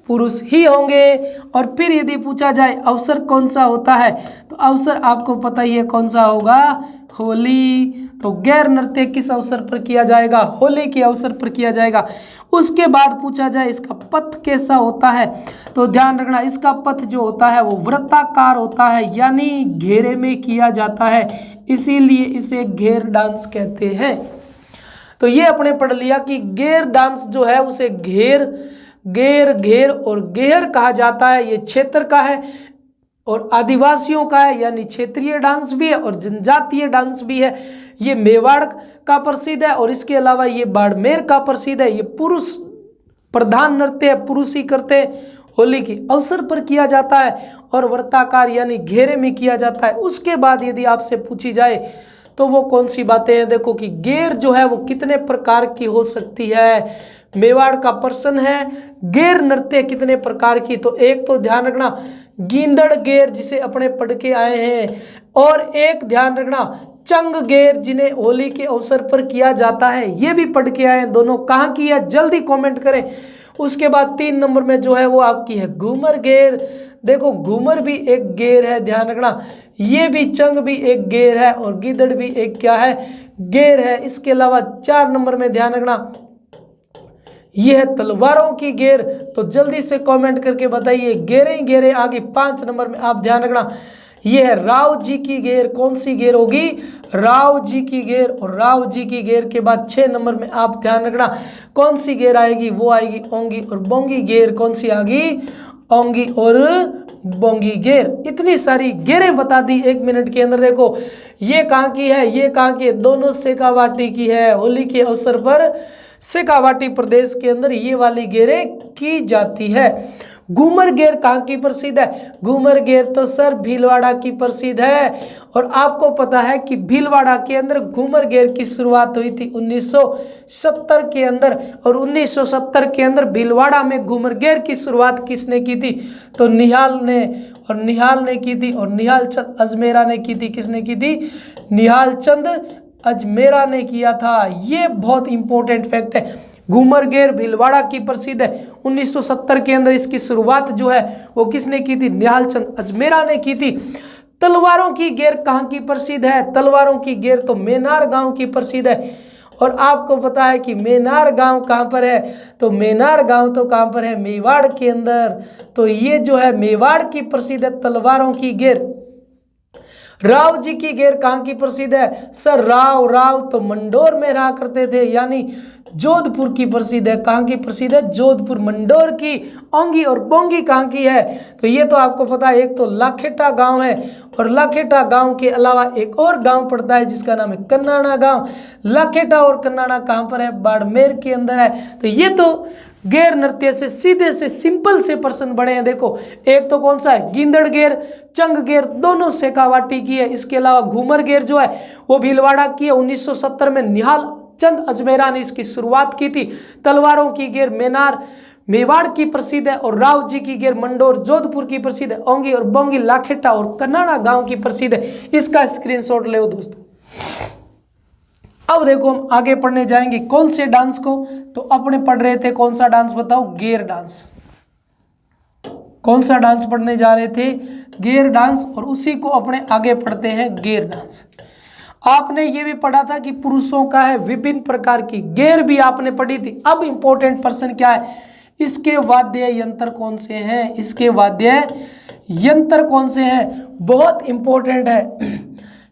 पुरुष ही होंगे। और फिर यदि पूछा जाए अवसर कौन सा होता है तो अवसर आपको पता ही है कौन सा होगा, होली। तो गैर नृत्य किस अवसर पर किया जाएगा, होली के अवसर पर किया जाएगा। उसके बाद पूछा जाए इसका पथ कैसा होता है तो ध्यान रखना, इसका पथ जो होता है वो वृत्ताकार होता है, यानी घेरे में किया जाता है, इसीलिए इसे घेर डांस कहते हैं। तो ये अपने पढ़ लिया कि घेर डांस जो है उसे घेर, गेर, घेर और गेहर कहा जाता है। ये क्षेत्र का है और आदिवासियों का है, यानी क्षेत्रीय डांस भी है और जनजातीय डांस भी है। ये मेवाड़ का प्रसिद्ध है और इसके अलावा ये बाड़मेर का प्रसिद्ध है। ये पुरुष प्रधान नृत्य है, पुरुष ही करते हैं, होली के अवसर पर किया जाता है और वृत्ताकार यानी घेरे में किया जाता है। उसके बाद यदि आपसे पूछी जाए तो वो कौन सी बातें हैं, देखो कि गेर जो है वो कितने प्रकार की हो सकती है। मेवाड़ का प्रश्न है, गेर नृत्य कितने प्रकार की। तो एक तो ध्यान रखना गींदड़ गेर जिसे अपने पढ़ के आए हैं, और एक ध्यान रखना चंग गेर जिन्हें होली के अवसर पर किया जाता है, ये भी पढ़ के आए हैं। दोनों कहाँ की है जल्दी कमेंट करें। उसके बाद 3 नंबर में जो है वो आपकी है घूमर गेर। देखो घूमर भी एक गेर है, ध्यान रखना, ये भी चंग भी एक गेर है और गीदड़ भी एक क्या है, गेर है। इसके अलावा 4 नंबर में ध्यान रखना ये है तलवारों की गेर। तो जल्दी से कमेंट करके बताइए गेरे ही गेरे। आगे 5 नंबर में आप ध्यान रखना ये है राव जी की गेर। कौन सी गेर होगी, राव जी की गेर। और राव जी की गेर के बाद 6 नंबर में आप ध्यान रखना कौन सी गेर आएगी, वो आएगी ओंगी और बोंगी गेर। कौन सी आएगी, ओंगी और बोंगी गेर। इतनी सारी गेरें बता दी 1 मिनट के अंदर। देखो ये कहाँ की है, ये कहाँ की है, दोनों शेखावाटी की है। होली के अवसर पर शेखावाटी प्रदेश के अंदर ये वाली गेरें की जाती है। घूमर गेर कहाँ की प्रसिद्ध है, घूमर गेर तो सर भीलवाड़ा की प्रसिद्ध है। और आपको पता है कि भीलवाड़ा के अंदर घूमर गेर की शुरुआत हुई थी 1970 के अंदर। और 1970 के अंदर भीलवाड़ा में घूमर गेर की शुरुआत किसने की थी, तो निहाल ने की थी। और निहाल चंद अजमेरा ने की थी। किसने की थी, निहाल चंद अजमेरा ने किया था। ये बहुत इंपॉर्टेंट फैक्ट है। घूमर गेर भीलवाड़ा की प्रसिद्ध है। 1970 के अंदर इसकी शुरुआत जो है वो किसने की थी, निहाल चंद अजमेरा ने की थी। तलवारों की गेर कहाँ की प्रसिद्ध है, तलवारों की गेर तो मेनार गांव की प्रसिद्ध है। और आपको पता है कि मेनार गांव कहाँ पर है, तो मेनार गांव तो कहाँ पर है, मेवाड़ के अंदर। तो ये जो है मेवाड़ की प्रसिद्ध है तलवारों की गेर। राव जी की गेर कहाँ की प्रसिद्ध है, सर राव तो मंडोर में रहा करते थे, यानी जोधपुर की प्रसिद्ध है। कहाँ की प्रसिद्ध है, जोधपुर मंडोर की। ओंगी और बोंगी कहाँ की है, तो ये तो आपको पता है, एक तो लाखेटा गांव है और लाखेटा गांव के अलावा एक और गांव पड़ता है जिसका नाम है कन्नाड़ा गांव। लाखेटा और कन्नाड़ा कहाँ पर है, बाड़मेर के अंदर है। तो ये तो गेर नृत्य से सीधे से सिंपल से प्रश्न बने हैं। देखो एक तो कौन सा है, गिंदड़ गेर, चंग गेर दोनों शेखावाटी की है। इसके अलावा घूमर गेर जो है वो भीलवाड़ा की है। 1970 में निहाल चंद अजमेरा ने इसकी शुरुआत की थी। तलवारों की गेर मेवाड़ की प्रसिद्ध है और राव जी की गेर मंडोर जोधपुर की प्रसिद्ध है। ओंगी और बोंगी लाखेटा और कन्नाड़ा गांव की प्रसिद्ध है। इसका स्क्रीनशॉट ले दोस्तों। अब देखो हम आगे पढ़ने जाएंगे कौन से डांस को, तो अपने पढ़ रहे थे कौन सा डांस बताओ, गेर डांस। कौन सा डांस पढ़ने जा रहे थे, गेर डांस, और उसी को अपने आगे पढ़ते हैं गेर डांस। आपने ये भी पढ़ा था कि पुरुषों का है विभिन्न प्रकार की गेर भी आपने पढ़ी थी। अब इंपॉर्टेंट प्रश्न क्या है, इसके वाद्य यंत्र कौन से हैं, इसके वाद्य यंत्र कौन से हैं। बहुत इंपॉर्टेंट है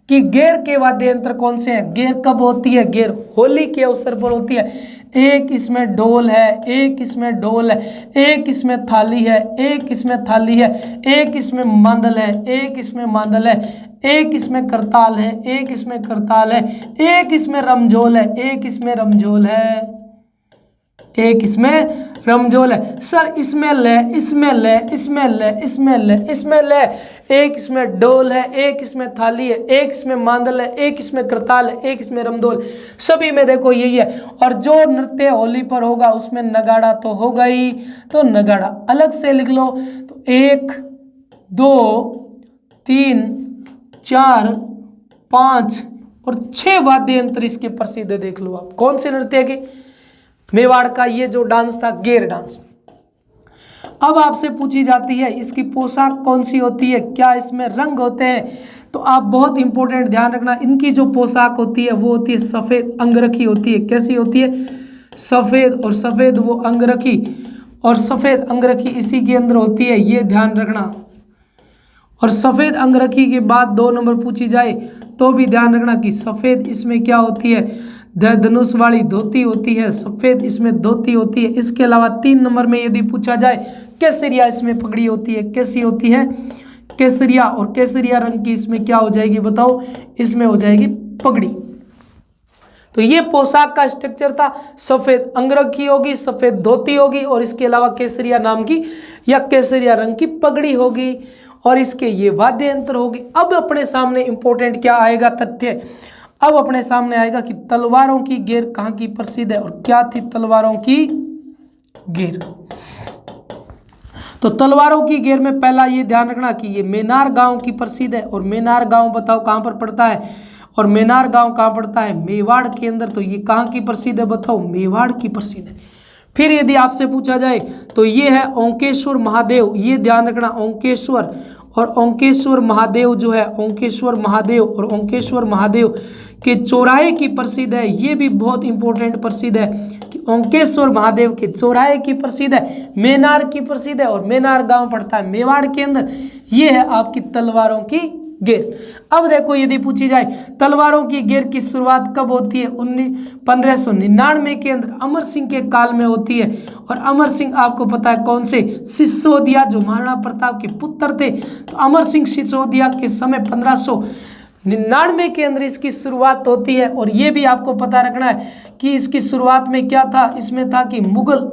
कि गेर के वाद्य यंत्र कौन से हैं। गेर कब होती है, गेर होली के अवसर पर होती है। एक इसमें ढोल है, एक इसमें ढोल है, एक इसमें थाली है, एक इसमें थाली है, एक इसमें मांदल है, एक इसमें मांदल है, एक इसमें करताल है, एक इसमें करताल है, एक इसमें रमझोल है, एक इसमें रमझोल है, एक इसमें रमझोल है। सर इसमें ले, इसमें ले, इसमें ले, इसमें ले, इसमें ले, एक इसमें डोल है, एक इसमें थाली है, एक इसमें मांदल है, एक इसमें करताल है, एक इसमें रमझोल, सभी में देखो यही है। और जो नृत्य होली पर होगा उसमें नगाड़ा तो होगा ही, तो नगाड़ा अलग से लिख लो। तो 1 2 3 4 5 और 6 वाद्य यंत्र इसके प्रसिद्ध है। देख लो आप कौन से नृत्य के, मेवाड़ का ये जो डांस था गेर डांस। अब आपसे पूछी जाती है इसकी पोशाक कौन सी होती है, क्या इसमें रंग होते हैं, तो आप बहुत इंपॉर्टेंट ध्यान रखना, इनकी जो पोशाक होती है वो होती है सफ़ेद अंगरखी होती है। कैसी होती है, सफ़ेद, और सफ़ेद वो अंगरखी, और सफ़ेद अंगरखी इसी के अंदर होती है, ये ध्यान रखना। और सफ़ेद अंगरखी के बाद 2 नंबर पूछी जाए तो भी ध्यान रखना कि सफ़ेद इसमें क्या होती है, धनुष वाली धोती होती है, सफ़ेद इसमें धोती होती है। इसके अलावा 3 नंबर में यदि पूछा जाए केसरिया इसमें पगड़ी होती है। कैसी होती है, केसरिया, और केसरिया रंग की इसमें क्या हो जाएगी बताओ, इसमें हो जाएगी पगड़ी। तो ये पोशाक का स्ट्रक्चर था, सफ़ेद अंगरखी होगी, सफ़ेद धोती होगी, और इसके अलावा केसरिया नाम की या केसरिया रंग की पगड़ी होगी, और इसके ये वाद्य यंत्र होगी। अब अपने सामने इंपॉर्टेंट क्या आएगा तथ्य, अब अपने सामने आएगा कि तलवारों की गेर कहाँ की प्रसिद्ध है, और क्या थी तलवारों की गेर। तो तलवारों की गेर में पहला ये ध्यान रखना कि ये मेनार गांव की प्रसिद्ध है, और मेनार गांव बताओ कहाँ पर पड़ता है, और मेनार गांव कहाँ पड़ता है, मेवाड़ के अंदर। तो ये कहाँ की प्रसिद्ध है बताओ, मेवाड़ की प्रसिद्ध है। फिर यदि आपसे पूछा जाए तो ये है ओंकेश्वर महादेव, ये ध्यान रखना ओंकेश्वर, और ओंकेश्वर महादेव जो है, ओंकेश्वर महादेव और ओंकेश्वर महादेव के चौराहे की प्रसिद्ध है। ये भी बहुत इंपॉर्टेंट प्रसिद्ध है कि ओंकेश्वर महादेव के चौराहे की प्रसिद्ध है, मेनार की प्रसिद्ध है, और मेनार गांव पड़ता है मेवाड़ के अंदर। ये है आपकी तलवारों की गेर। अब देखो यदि पूछी जाए तलवारों की गेर की शुरुआत कब होती है, 1599 के अंदर अमर सिंह के काल में होती है। और अमर सिंह आपको पता है कौन से, सिसोदिया जो महाराणा प्रताप के पुत्र थे। तो अमर सिंह सिसोदिया के समय 1599 के अंदर इसकी शुरुआत होती है। और ये भी आपको पता रखना है कि इसकी शुरुआत में क्या था, इसमें था कि मुगल,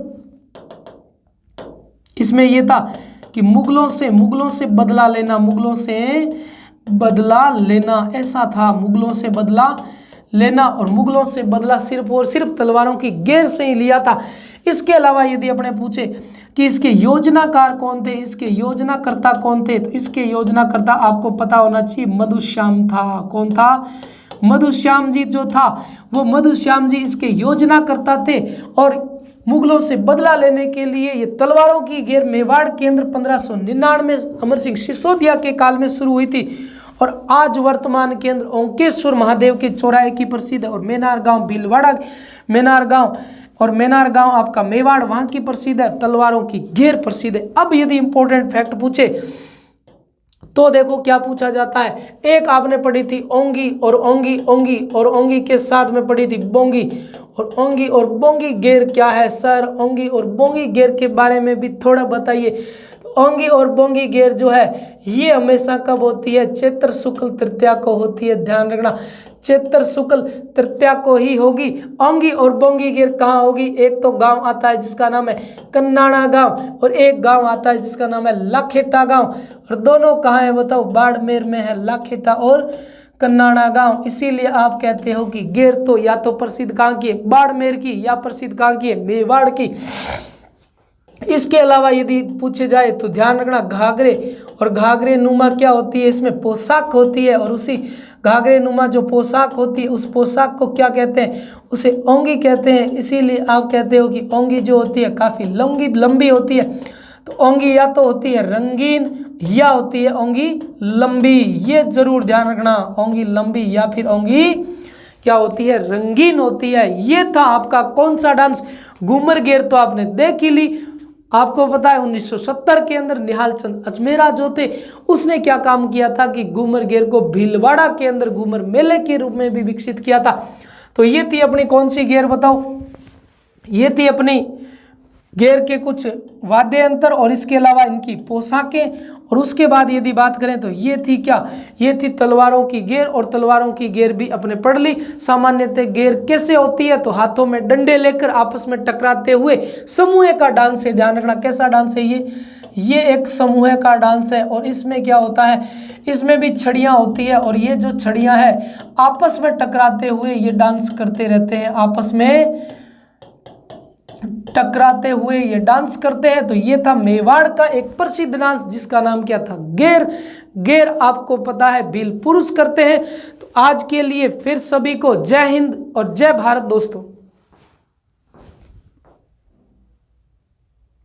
इसमें यह था कि मुगलों से बदला लेना, मुगलों से बदला लेना, ऐसा था, मुगलों से बदला लेना। और मुगलों से बदला सिर्फ और सिर्फ तलवारों की गेर से ही लिया था। इसके अलावा यदि अपने पूछे कि इसके योजनाकार कौन थे, इसके योजनाकर्ता कौन थे, तो इसके योजनाकर्ता आपको पता होना चाहिए मधुश्याम था। कौन था, मधुश्याम जी जो था वो मधुश्याम जी इसके योजनाकर्ता थे। और मुगलों से बदला लेने के लिए ये तलवारों की गेर मेवाड़ के अंदर 1599 में अमर सिंह सिसोदिया के काल में शुरू हुई थी। और आज वर्तमान के अंदर ओंकेश्वर महादेव के चौराहे की प्रसिद्ध है। और मेनार गांव भीलवाड़ा, मेनार गांव, और मेनार गांव आपका मेवाड़ वहां की प्रसिद्ध है, तलवारों की गेर प्रसिद्ध है। अब यदि इंपॉर्टेंट फैक्ट पूछे तो देखो क्या पूछा जाता है। एक आपने पढ़ी थी ओंगी और ओंगी, ओंगी और ओंगी के साथ में पढ़ी थी बोंगी। और ओंगी और बोंगी गेर क्या है सर, ओंगी और बोंगी गेर के बारे में भी थोड़ा बताइए। तो ओंगी और बोंगी गेर जो है ये हमेशा कब होती है, चैत्र शुक्ल तृतीया को होती है। ध्यान रखना, चैत्र शुक्ल तृतीया को ही होगी। ओंगी और बोंगी गेर कहाँ होगी, एक तो गांव आता है जिसका नाम है कन्नाड़ा गांव और एक गांव आता है जिसका नाम है लाखेटा गांव। और दोनों कहाँ है बताओ, बाड़मेर में है लाखेटा और कन्नाड़ा गांव। इसीलिए आप कहते हो कि गेर तो या तो प्रसिद्ध कहाँ की है, बाड़मेर की, या प्रसिद्ध कहाँ की है, मेवाड़ की। इसके अलावा यदि पूछे जाए तो ध्यान रखना, घाघरे और घाघरे नुमा क्या होती है, इसमें पोशाक होती है। और उसी घाघरे नुमा जो पोशाक होती है उस पोशाक को क्या कहते हैं, उसे ओंगी कहते हैं। इसीलिए आप कहते हो कि ओंगी जो होती है काफ़ी लंबी होती है। तो ओंगी या तो होती है रंगीन या होती है ओंगी लंबी, ये जरूर ध्यान रखना, ओंगी लंबी या फिर ओंगी क्या होती है, रंगीन होती है। ये था आपका कौन सा डांस, घूमर गेर तो आपने देख ही ली। आपको पता है 1970 के अंदर निहाल चंद अजमेरा जो थे उसने क्या काम किया था कि घूमर गेर को भीलवाड़ा के अंदर घूमर मेले के रूप में भी विकसित किया था। तो ये थी अपनी कौन सी गेर बताओ, ये थी अपनी गेर के कुछ वाद्य यंत्र और इसके अलावा इनकी पोशाकें। और उसके बाद यदि बात करें तो ये थी क्या, ये थी तलवारों की गेर। और तलवारों की गेर भी अपने पढ़ ली। सामान्यतः गेर कैसे होती है, तो हाथों में डंडे लेकर आपस में टकराते हुए समूह का डांस है। ध्यान रखना कैसा डांस है ये एक समूह का डांस है। और इसमें क्या होता है, इसमें भी छड़ियाँ होती है और ये जो छड़ियाँ है आपस में टकराते हुए ये डांस करते रहते हैं, आपस में टकराते हुए ये डांस करते हैं। तो ये था मेवाड़ का एक प्रसिद्ध डांस जिसका नाम क्या था, गेर। गेर आपको पता है भील पुरुष करते हैं। तो आज के लिए फिर सभी को जय हिंद और जय भारत दोस्तों।